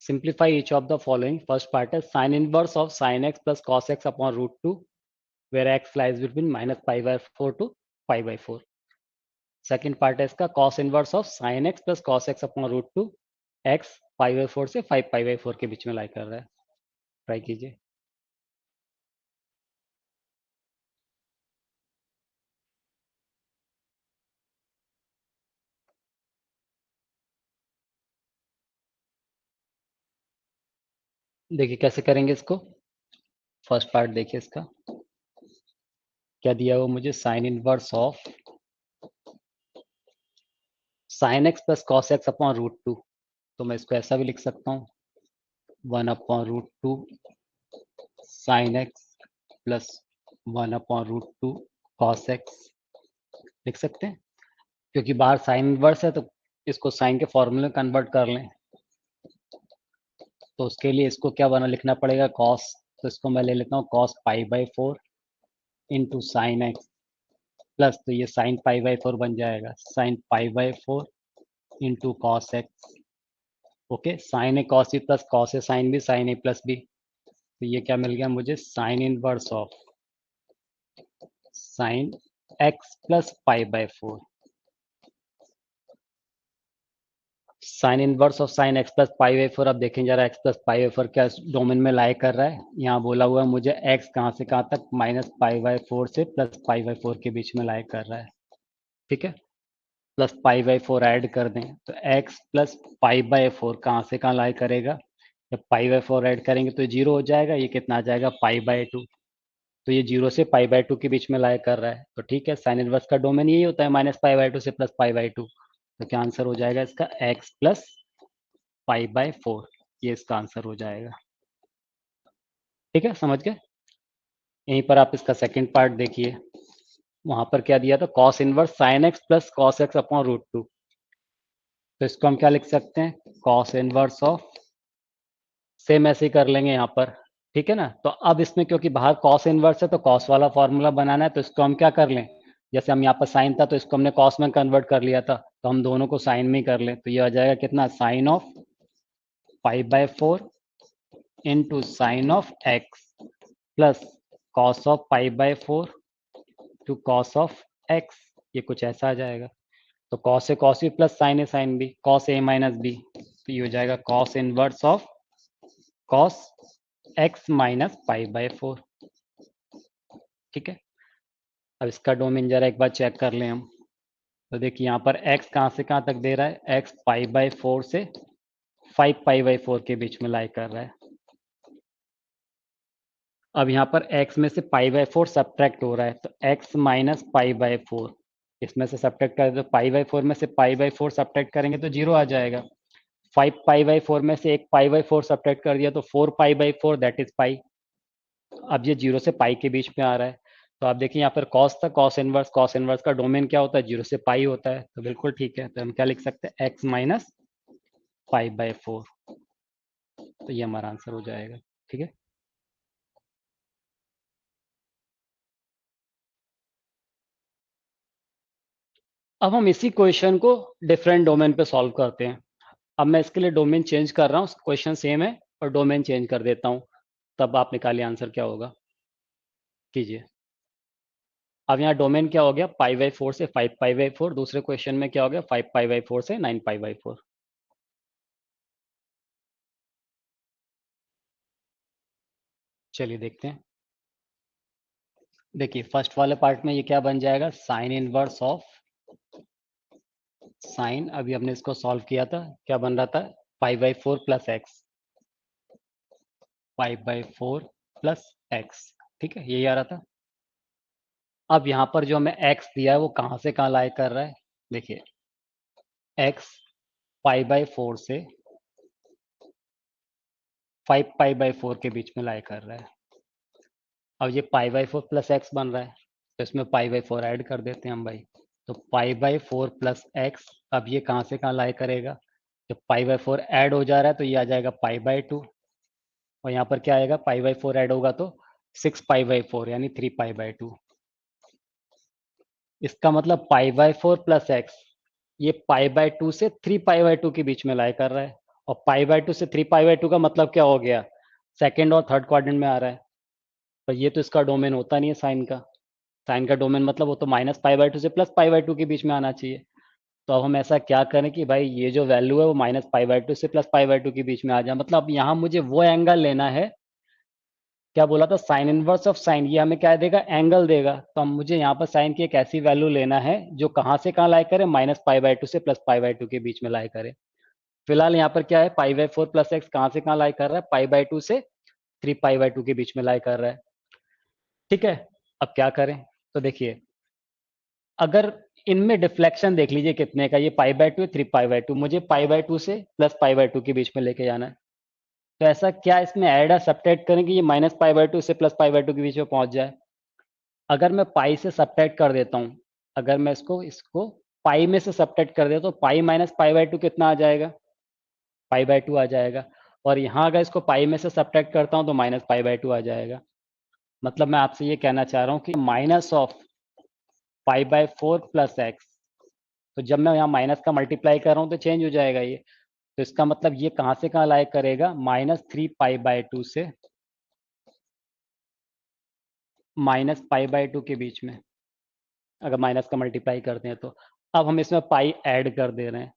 [SPEAKER 1] simplify each of the following. First part है sine inverse of sine x plus cos x upon √2 where x lies between -π/4 to π/4। Second part है इसका cos inverse of sine x plus cos x upon √2 x π/4 से 5π/4 के बीच में लाई कर रहा है। Try कीजिए। देखिए कैसे करेंगे इसको, फर्स्ट पार्ट देखिए इसका, क्या दिया हुआ मुझे, sine inverse of sine x plus cos x upon root two. तो मैं इसको ऐसा भी लिख सकता हूँ, 1/√2 sine x plus 1/√2 cos x लिख सकते हैं, क्योंकि बाहर साइन इनवर्स है तो इसको साइन के फॉर्मूले में कन्वर्ट कर लें। तो उसके लिए इसको क्या बना लिखना पड़ेगा, कॉस। तो इसको मैं ले लेता हूँ cos π/4 into sine x plus, तो ये साइन π/4 बन जाएगा, sine π/4 into cos x. Okay, sine a cos b plus cos a sine b, sine a plus b. तो ये क्या मिल गया मुझे, sine inverse of sine x plus π/4, sine inverse of sine x plus π/4। अब देखें जरा, एक्स प्लस π/4 क्या डोमेन में लाई कर रहा है। यहाँ बोला हुआ है मुझे एक्स कहाँ से कहाँ तक, -π/4 से प्लस π/4 के बीच में लाई कर रहा है। ठीक है, प्लस π/4 ऐड कर दें तो x प्लस π/4 कहाँ से कहाँ लाई करेगा, जब π/4 ऐड करेंगे तो 0 हो जाएगा, ये कितना आ जाएगा π/2। तो ये 0 से π/2 के बीच में लाई कर रहा है। तो ठीक है, साइन इनवर्स का डोमेन यही होता है, -π/2 से प्लस π/2। तो क्या आंसर हो जाएगा इसका, x प्लस π/4, ये इसका आंसर हो जाएगा। ठीक है, समझ गए। यहीं पर आप इसका सेकंड पार्ट देखिए, वहां पर क्या दिया था, cos inverse sine x plus cos x upon √2। तो इसको हम क्या लिख सकते हैं, कॉस इनवर्स ऑफ, सेम ऐसे ही कर लेंगे यहाँ पर। ठीक है ना। तो अब इसमें क्योंकि बाहर कॉस इनवर्स है तो कॉस वाला फॉर्मूला बनाना है, तो इसको हम क्या कर लें, जैसे हम यहाँ पर साइन था तो इसको हमने कॉस में कन्वर्ट कर लिया था, तो हम दोनों को साइन में ही कर लें। तो ये आ जाएगा कितना, sine of π/4 into sine of x plus cos of π/4 to cos of x, ये कुछ ऐसा आ जाएगा। तो cos a cos b plus sine a sine b, cos a minus b, तो ये हो जाएगा cos inverse of cos x minus π/4। ठीक है, अब इसका डोमेन जरा एक बार चेक कर लें हम। तो देखिए यहाँ पर x कहाँ से कहाँ तक दे रहा है, x π/4 से 5π/4 के बीच में लाई कर रहा है। अब यहाँ पर x में से π/4 सब्ट्रैक्ट हो रहा है, तो x माइनस π/4 इसमें से सब्ट्रैक्ट करें तो π/4 में से π/4 सब्ट्रैक्ट करेंगे तो 0 आ जाएगा। 5π/4 में से एक π/4 सब्ट्रैक्ट कर दिया तो 4π/4 दैट इज पाई। अब ये 0 से पाई के बीच में आ रहा है। तो आप देखिए यहाँ पर कॉस था, कॉस इनवर्स का डोमेन क्या होता है, 0 से पाई होता है। तो बिल्कुल ठीक है, तो हम क्या लिख सकते हैं, x माइनस π/4। तो ये हमारा आंसर हो जाएगा। ठीक है, अब हम इसी क्वेश्चन को डिफरेंट डोमेन पे सॉल्व करते हैं। अब मैं इसके लिए डोमेन चेंज कर रहा हूँ, क्वेश्चन सेम है और डोमेन चेंज कर देता हूँ, तब आप निकालिए आंसर क्या होगा। कीजिए। अब यहाँ डोमेन क्या हो गया, π/4 से 5π/4, दूसरे क्वेश्चन में क्या हो गया, 5π/4 से 9π/4। चलिए देखते हैं। देखिए फर्स्ट वाले पार्ट में ये क्या बन जाएगा, साइन इनवर्स ऑफ साइन, अभी हमने इसको सॉल्व किया था, क्या बन रहा था, π/4 प्लस एक्स, π/4 प्लस एक्स। ठीक है, यही आ रहा था। अब यहाँ पर जो हमें x दिया है वो कहाँ से कहाँ लाई कर रहा है, देखिए x π/4 से 5π/4 के बीच में लाई कर रहा है। अब ये π/4 प्लस एक्स बन रहा है, तो इसमें π/4 ऐड कर देते हैं हम भाई। तो π/4 प्लस एक्स, अब ये कहाँ से कहाँ लाई करेगा, जब π/4 ऐड हो जा रहा है तो ये आ जाएगा π/2, और यहाँ पर क्या आएगा, π/4 ऐड होगा तो 6π/4 यानी 3π/2। इसका मतलब π/4 प्लस एक्स ये π/2 से 3π/2 के बीच में लाई कर रहा है, और π/2 से 3π/2 का मतलब क्या हो गया, सेकेंड और थर्ड क्वाड्रेंट में आ रहा है। पर ये तो इसका डोमेन होता नहीं है साइन का, साइन का डोमेन मतलब वो तो -π/2 से +π/2 के बीच में आना चाहिए। तो अब हम ऐसा क्या करें कि भाई ये जो वैल्यू है वो -π/2 से +π/2 के बीच में आ जाए, मतलब यहाँ मुझे वो एंगल लेना है, क्या बोला था, साइन इनवर्स ऑफ साइन, ये हमें क्या देगा, एंगल देगा। तो हम मुझे यहाँ पर साइन की एक ऐसी वैल्यू लेना है जो कहाँ से कहाँ लाई करे, -π/2 से +π/2 के बीच में लाई करे। फिलहाल यहाँ पर क्या है, π/4 प्लस एक्स कहाँ से कहाँ लाई कर रहा है, π/2 से 3π/2 के बीच में लाई कर रहा है। ठीक है, अब क्या करें, तो देखिए, अगर इनमें डिफ्लेक्शन देख लीजिए कितने का, ये π/2 3π/2, मुझे π/2 से प्लस π/2 के बीच में लेके जाना है। तो ऐसा क्या इसमें ऐड या सब्ट्रैक्ट करें कि ये -π/2 से +π/2 के बीच में पहुंच जाए? अगर मैं पाई से सब्ट्रैक्ट कर देता हूं, अगर मैं इसको पाई में से सब्ट्रैक्ट कर देता हूं, तो पाई माइनस π/2 कितना आ जाएगा? π/2 आ जाएगा। और यहां अगर इसको पाई में से सब्ट्रैक्ट करता हूं तो -π/2 आ जाएगा। मतलब मैं आपसे ये कहना चाह रहा हूं कि माइनस ऑफ π/4 प्लस एक्स, तो जब मैं यहाँ माइनस का मल्टीप्लाई कर रहा हूँ तो चेंज हो जाएगा ये। तो इसका मतलब ये कहाँ से कहाँ लाइक करेगा? -3π/2 से -π/2 के बीच में, अगर माइनस का मल्टीप्लाई करते हैं तो। अब हम इसमें पाई ऐड कर दे रहे हैं,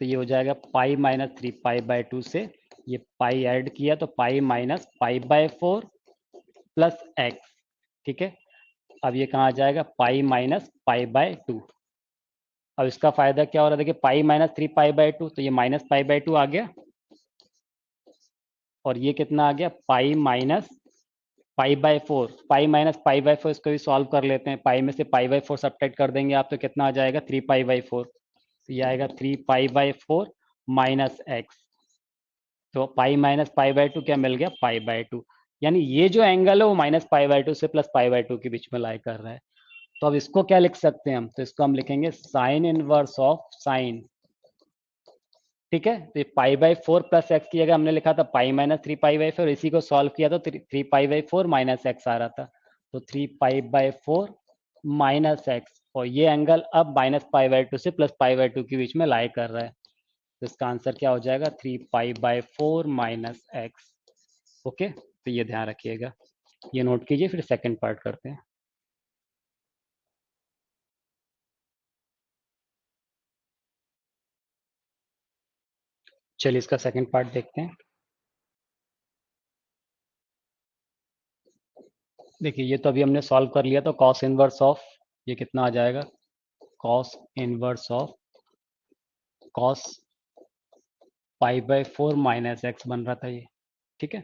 [SPEAKER 1] तो ये हो जाएगा पाई माइनस 3π/2 से, ये पाई ऐड किया तो पाई माइनस π/4 प्लस एक्स। ठीक है, अब ये कहाँ आ जाएगा? Pi minus π/2। अब इसका फायदा क्या हो रहा है? देखिए, पाई माइनस 3π/2, तो ये -π/2 आ गया, और ये कितना आ गया? पाई माइनस π/4, पाई माइनस π/4, इसको भी सॉल्व कर लेते हैं। पाई में से π/4 सब्ट्रैक्ट कर देंगे आप, तो कितना आ जाएगा? 3π/4। तो ये आएगा 3π/4 माइनस एक्स। तो पाई माइनस π/2 क्या मिल गया? π/2। यानी ये जो एंगल है वो -π/2 से +π/2 के बीच में लाई कर रहा है। तो अब इसको क्या लिख सकते हैं हम? तो इसको हम लिखेंगे साइन इनवर्स ऑफ साइन। ठीक है, तो π/4 प्लस एक्स की जगह हमने लिखा था पाई माइनस 3π/4, इसी को सॉल्व किया तो 3π/4 माइनस एक्स आ रहा था। तो 3π/4 माइनस एक्स, और ये एंगल अब -π/2 से +π/2 के बीच में लाई कर रहा है। तो इसका आंसर क्या हो जाएगा? 3π/4 माइनस एक्स। ओके, तो ये ध्यान रखिएगा, ये नोट कीजिए। फिर सेकंड पार्ट करते हैं। चलिए इसका सेकंड पार्ट देखते हैं। देखिए, ये तो अभी हमने सॉल्व कर लिया, तो कॉस इनवर्स ऑफ, ये कितना आ जाएगा? Cos inverse of cos π/4 minus x बन रहा था ये। ठीक है,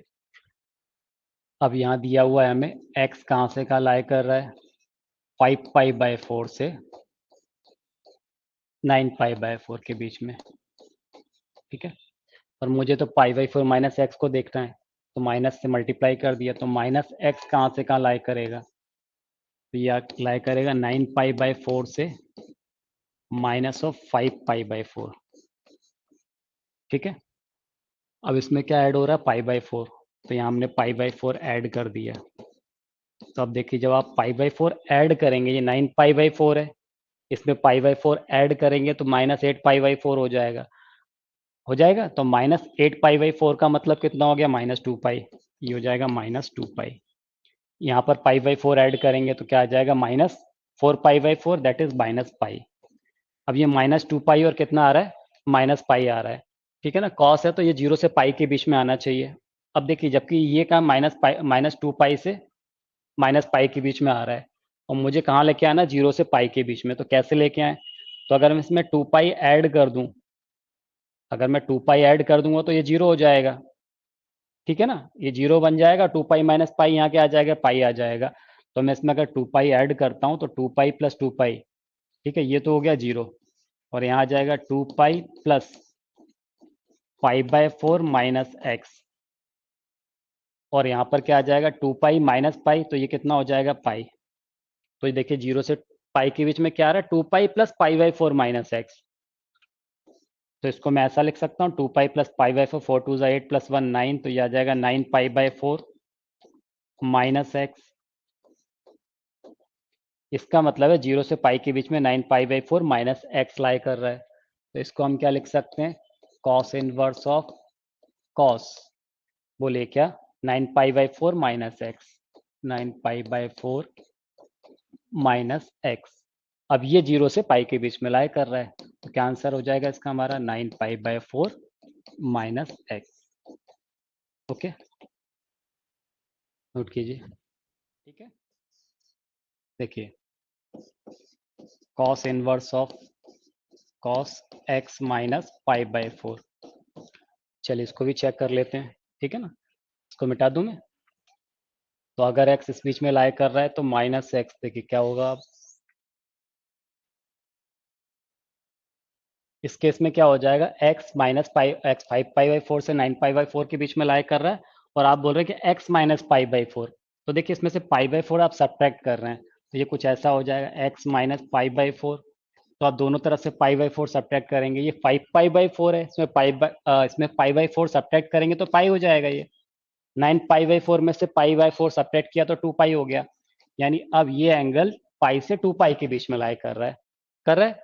[SPEAKER 1] अब यहाँ दिया हुआ है हमें x कहाँ से कहाँ लाई कर रहा है? 5π/4 से 9π/4 के बीच में। ठीक है, और मुझे तो π/4 माइनस एक्स को देखना है, तो माइनस से मल्टीप्लाई कर दिया, तो माइनस एक्स कहाँ से कहाँ लाई करेगा? तो यह लाई करेगा 9π/4 से माइनस ऑफ 5π/4। ठीक है, अब इसमें क्या ऐड हो रहा है? π/4, तो यहाँ हमने π/4 ऐड कर दिया। तो अब देखिए, जब आप π/4 ऐड करेंगे, ये 9π/4 है, इसमें π/4 ऐड करेंगे तो -8π/4 हो जाएगा। तो -8π/4 का मतलब कितना हो गया? -2π। ये हो जाएगा -2π। यहाँ पर π/4 ऐड करेंगे तो क्या आ जाएगा? -4π/4, दैट इज -π। अब ये -2π और कितना आ रहा है? -π आ रहा है। ठीक है ना, कॉस है तो ये 0 से पाई के बीच में आना चाहिए। अब देखिए, जबकि ये काम -2π से -π के बीच में आ रहा है, और मुझे कहाँ लेके आना? 0 से पाई के बीच में। तो कैसे लेके आए? तो अगर मैं इसमें 2π ऐड कर दूं, अगर मैं 2π ऐड कर दूंगा तो ये 0 हो जाएगा। ठीक है ना, ये 0 बन जाएगा। 2π माइनस पाई यहाँ क्या आ जाएगा? पाई आ जाएगा। तो मैं इसमें अगर 2π ऐड करता हूँ तो 2π प्लस 2π, ठीक है, ये तो हो गया 0, और यहाँ आ जाएगा 2π प्लस π/4 माइनस एक्स, और यहाँ पर क्या आ जाएगा? 2π माइनस पाई, तो ये कितना हो जाएगा? पाई। तो ये देखिए, 0 से पाई के बीच में क्या आ रहा है? 2π प्लस π/4 माइनस एक्स। तो इसको मैं ऐसा लिख सकता हूँ, 2π प्लस π/4, 4 2 8 प्लस 1 9, तो ये आ जाएगा 9π/4 माइनस एक्स। इसका मतलब है 0 से पाई के बीच में 9π/4 माइनस एक्स लाई कर रहा है। तो इसको हम क्या लिख सकते हैं? कॉस इनवर्स ऑफ कॉस, बोले क्या? 9π/4 माइनस एक्स, 9π/4 माइनस एक्स। अब ये 0 से पाई के बीच में लाई कर रहा है, तो क्या आंसर हो जाएगा इसका? हमारा 9π/4 माइनस एक्स। ओके, नोट कीजिए। ठीक है, देखिए, cos inverse of cos x minus π/4। चलिए इसको भी चेक कर लेते हैं। ठीक है ना, इसको मिटा दूं मैं। तो अगर एक्स इस बीच में लाई कर रहा है तो माइनस एक्स, देखिए क्या होगा अब इस केस में क्या हो जाएगा, एक्स माइनस पाई, एक्स 5 पाई/4 से 9 पाई/4 के बीच में लाई कर रहा है, और आप बोल रहे हैं कि एक्स माइनस पाई/4। तो देखिए इसमें से पाई/4 आप सब्ट्रैक्ट कर रहे हैं, तो ये कुछ ऐसा हो जाएगा एक्स माइनस पाई/4। तो आप दोनों तरफ से पाई/4 सब्ट्रैक्ट करेंगे, ये 5 पाई/4 है, इसमें पाई/4 सब्ट्रैक्ट करेंगे तो पाई हो जाएगा ये। 9 पाई/4 में से पाई/4 सब्ट्रैक्ट किया तो 2 पाई हो गया। यानी अब ये एंगल पाई से 2 पाई के बीच में लाई कर रहा है, कर रहा है।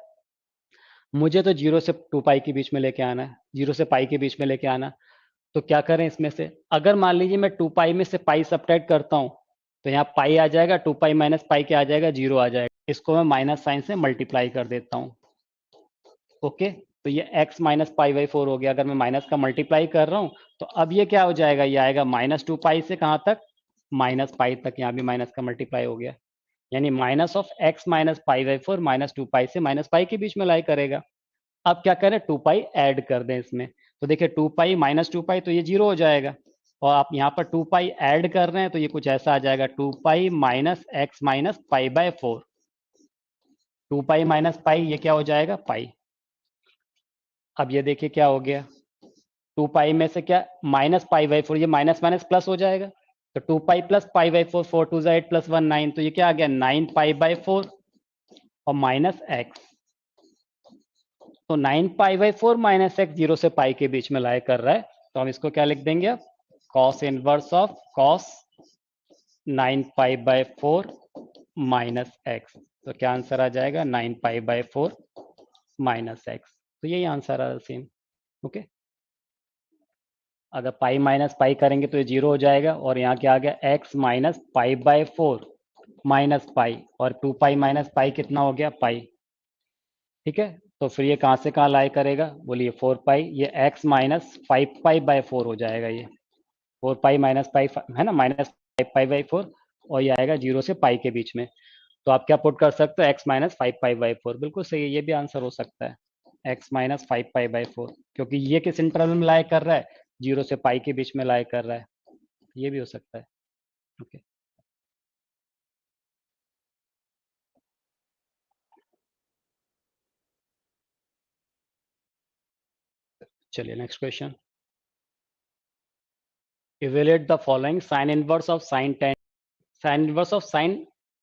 [SPEAKER 1] मुझे तो 0 से 2 पाई के बीच में लेके आना है, 0 से पाई के बीच में लेके आना। तो क्या करें इसमें से, अगर मान लीजिए मैं 2 पाई में से पाई सब्ट्रैक्ट करता हूँ, तो यहाँ पाई आ जाएगा, 2 पाई माइनस पाई क्या आ जाएगा, 0 आ जाएगा। इसको मैं माइनस साइन से मल्टीप्लाई कर देता हूँ। ओके, तो ये x माइनस पाई/4 हो गया। अगर मैं माइनस का मल्टीप्लाई कर रहा हूँ तो अब ये क्या हो जाएगा, ये आएगा -2 पाई से कहाँ तक, माइनस पाई तक। यहाँ भी माइनस का मल्टीप्लाई हो गया, यानी minus of x minus pi -2 पाई से माइनस पाई के बीच में लाई करेगा। अब क्या करें, 2 पाई ऐड कर दें इसमें, तो देखिए 2 पाई माइनस 2 पाई तो ये 0 हो जाएगा, और आप यहाँ पर 2 पाई ऐड कर रहे हैं तो ये कुछ ऐसा आ जाएगा, 2 pi minus x minus pi. 2 pi minus pi ये क्या हो जाएगा, पाई। अब ये देखिए क्या हो गया, 2 पाई में से क्या माइनस पाई/4, ये माइनस माइनस प्लस हो जाएगा, तो 2 पाई प्लस पाई/4, 4 2 8 प्लस 1 9, तो ये क्या आ गया 9 पाई/4 और माइनस एक्स। तो 9 पाई/4 माइनस एक्स 0 से पाई के बीच में लाई कर रहा है, तो हम इसको क्या लिख देंगे अब, cos inverse of cos 9 pi minus x. तो क्या आंसर आ जाएगा, 9 पाई/4 माइनस एक्स। तो यही आंसर आ सेम। ओके, अगर पाई माइनस पाई करेंगे तो ये 0 हो जाएगा, और यहाँ क्या आ गया, x माइनस पाई/4 माइनस पाई, और 2 पाई माइनस पाई कितना हो गया, पाई। ठीक है, तो फिर ये कहाँ से कहाँ लाई करेगा, बोलिए 4 पाई, ये x माइनस 5 पाई/4 हो जाएगा, ये 4 पाई माइनस पाई है ना, माइनस 5 पाई/4, और ये आएगा 0 से पाई के बीच में। तो आप क्या पुट कर सकते हो, x माइनस 5 पाई/4, बिल्कुल सही है, ये भी आंसर हो सकता है, x माइनस 5 पाई/4, क्योंकि ये किस इंटरवल में लाई कर रहा है, 0 से पाई के बीच में लाई कर रहा है, ये भी हो सकता है। ओके, चलिए next question. Evaluate the following sign inverse of sign 10। Sign inverse of sign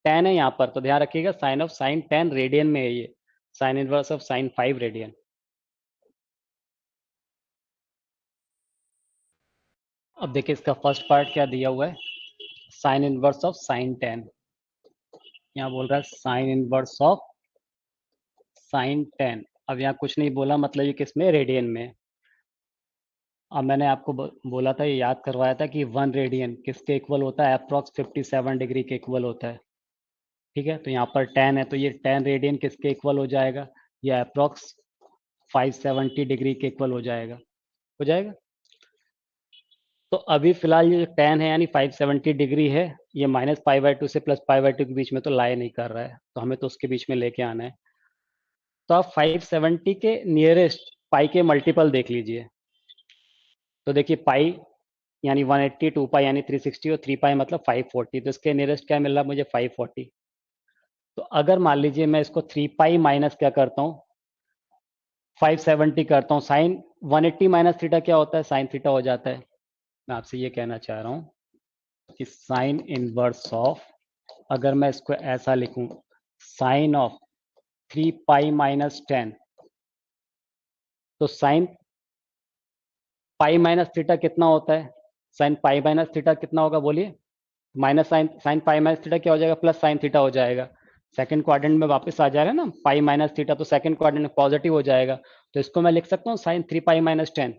[SPEAKER 1] 10 है यहाँ पर, तो ध्यान रखिएगा साइन ऑफ साइन 10 रेडियन में है ये, sign inverse of sign 5 radian. अब देखिए इसका फर्स्ट पार्ट क्या दिया हुआ है, साइन इनवर्स ऑफ साइन 10। यहाँ बोल रहा है साइन इनवर्स ऑफ साइन 10। अब यहाँ कुछ नहीं बोला, मतलब ये किस में, रेडियन में। अब मैंने आपको बोला था, ये याद करवाया था कि 1 रेडियन किसके इक्वल होता है, अप्रॉक्स 57 डिग्री के इक्वल होता है। ठीक है, तो यहाँ पर 10 है, तो ये 10 रेडियन किसके इक्वल हो जाएगा, ये अप्रॉक्स 570 डिग्री के इक्वल हो जाएगा, हो जाएगा। तो अभी फिलहाल ये जो 10 है यानी 570 डिग्री है, ये -पाई/2 से +पाई/2 के बीच में तो लाई नहीं कर रहा है, तो हमें तो उसके बीच में लेके आना है। तो आप 570 के नियरेस्ट पाई के मल्टीपल देख लीजिए। तो देखिए पाई यानी 180, 2 पाई यानी 360, और 3 पाई मतलब 540, तो इसके नियरेस्ट क्या मिल रहा है मुझे, 540। तो अगर मान लीजिए मैं इसको 3 पाई माइनस क्या करता हूँ, 570 करता हूँ, साइन 180 माइनस थीटा क्या होता है, साइन थीटा हो जाता है। मैं आपसे ये कहना चाह रहा हूँ कि साइन इनवर्स ऑफ, अगर मैं इसको ऐसा लिखूं, साइन ऑफ 3 पाई माइनस 10, तो साइन पाई माइनस थीटा कितना होता है, साइन पाई माइनस थीटा कितना होगा बोलिए, minus sine, sine pi minus theta क्या हो जाएगा, प्लस साइन थीटा हो जाएगा। सेकंड क्वाड्रेंट में वापस आ जा रहा है ना, पाई माइनस थीटा, तो सेकंड क्वाड्रेंट में पॉजिटिव हो जाएगा। तो इसको मैं लिख सकता हूँ साइन 3 पाई माइनस 10।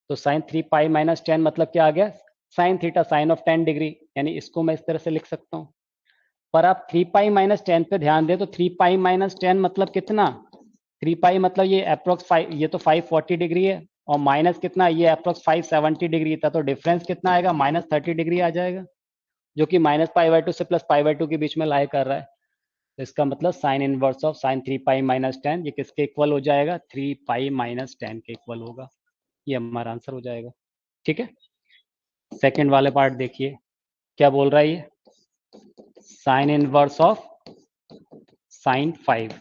[SPEAKER 1] तो साइन 3 पाई माइनस 10 मतलब क्या आ गया, sine theta sine of 10 degree, यानी इसको मैं इस तरह से लिख सकता हूँ। पर आप 3 पाई माइनस 10 पे ध्यान दें, तो 3 पाई माइनस 10 मतलब कितना, 3 पाई मतलब ये अप्रोक्स 5, ये तो 540 डिग्री है, और माइनस कितना, ये अप्रोक्स 570 डिग्री था, तो डिफरेंस कितना आएगा, -30 डिग्री आ जाएगा, जो कि -पाई/2 से +पाई/2 के बीच में लाई कर रहा है। तो इसका मतलब sign inverse of sign 3 pi minus 10 ये किसके इक्वल हो जाएगा, 3 पाई माइनस 10 के इक्वल होगा। ये हमारा आंसर हो जाएगा। ठीक है, सेकेंड वाले पार्ट देखिए, क्या बोल रहा है ये? Sign inverse of sign 5।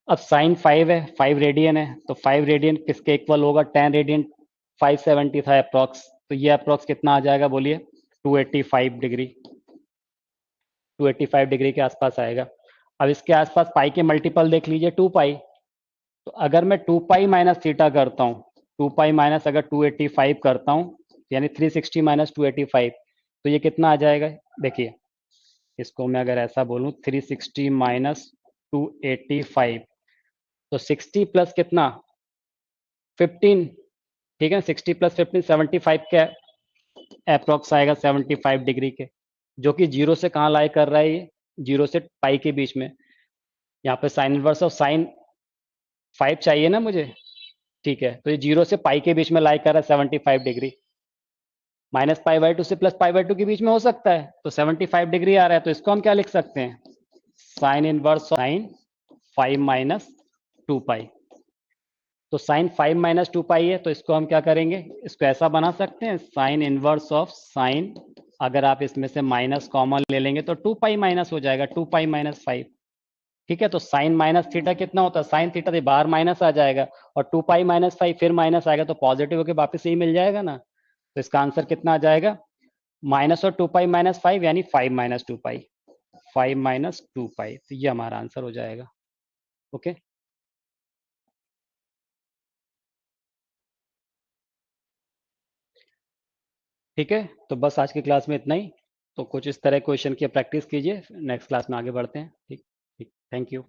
[SPEAKER 1] अब साइन 5 है, 5 रेडियन है, तो 5 रेडियन किसके इक्वल होगा? 10 रेडियन 570 था अप्रॉक्स, तो ये अप्रॉक्स कितना आ जाएगा बोलिए? 285 डिग्री, 285 डिग्री के आसपास आएगा। अब इसके आसपास पाई के मल्टीपल देख लीजिए, 2 पाई। तो अगर मैं 2 पाई माइनस थीटा करता हूँ, 2 पाई माइनस अगर 285 करता हूँ, यानी 360 माइनस 285, तो ये कितना आ जाएगा? देखिए, इसको मैं अगर ऐसा बोलूँ, 360 माइनस 285, तो 60 प्लस कितना? 15। ठीक है, 60 प्लस 15 75 के अप्रोक्स आएगा, 75 डिग्री के, जो कि जीरो से कहाँ लाई कर रहा है ये? जीरो से पाई के बीच में। यहाँ पे साइन इनवर्स ऑफ साइन 5 चाहिए ना मुझे। ठीक है, तो ये जीरो से पाई के बीच में लाई कर रहा है 75 degree. Minus pi by to से प्लस पाई बाई टू के बीच में हो सकता है, तो 75 डिग्री आ रहा है, तो इसको हम क्या लिख सकते हैं? साइन इनवर्स साइन 5 माइनस 2 पाई। तो साइन 5 माइनस 2 पाई है, तो इसको हम क्या करेंगे? इसको ऐसा बना सकते हैं, साइन इनवर्स ऑफ साइन, अगर आप इसमें से माइनस कॉमन ले लेंगे तो 2 पाई माइनस हो जाएगा, 2 पाई माइनस 5। ठीक है, तो साइन माइनस थीटा कितना होता है? साइन थीटा से बाहर माइनस आ जाएगा, और 2 पाई माइनस 5 फिर माइनस आएगा, तो पॉजिटिव होकर वापस यही मिल जाएगा ना। तो इसका आंसर कितना आ जाएगा? माइनस और 2 पाई माइनस 5, यानी 5 माइनस 2 पाई, 5 माइनस 2 पाई, तो ये हमारा आंसर हो जाएगा। ओके, ठीक है, तो बस आज की क्लास में इतना ही। तो कुछ इस तरह क्वेश्चन की प्रैक्टिस कीजिए, नेक्स्ट क्लास में आगे बढ़ते हैं। ठीक ठीक, थैंक यू।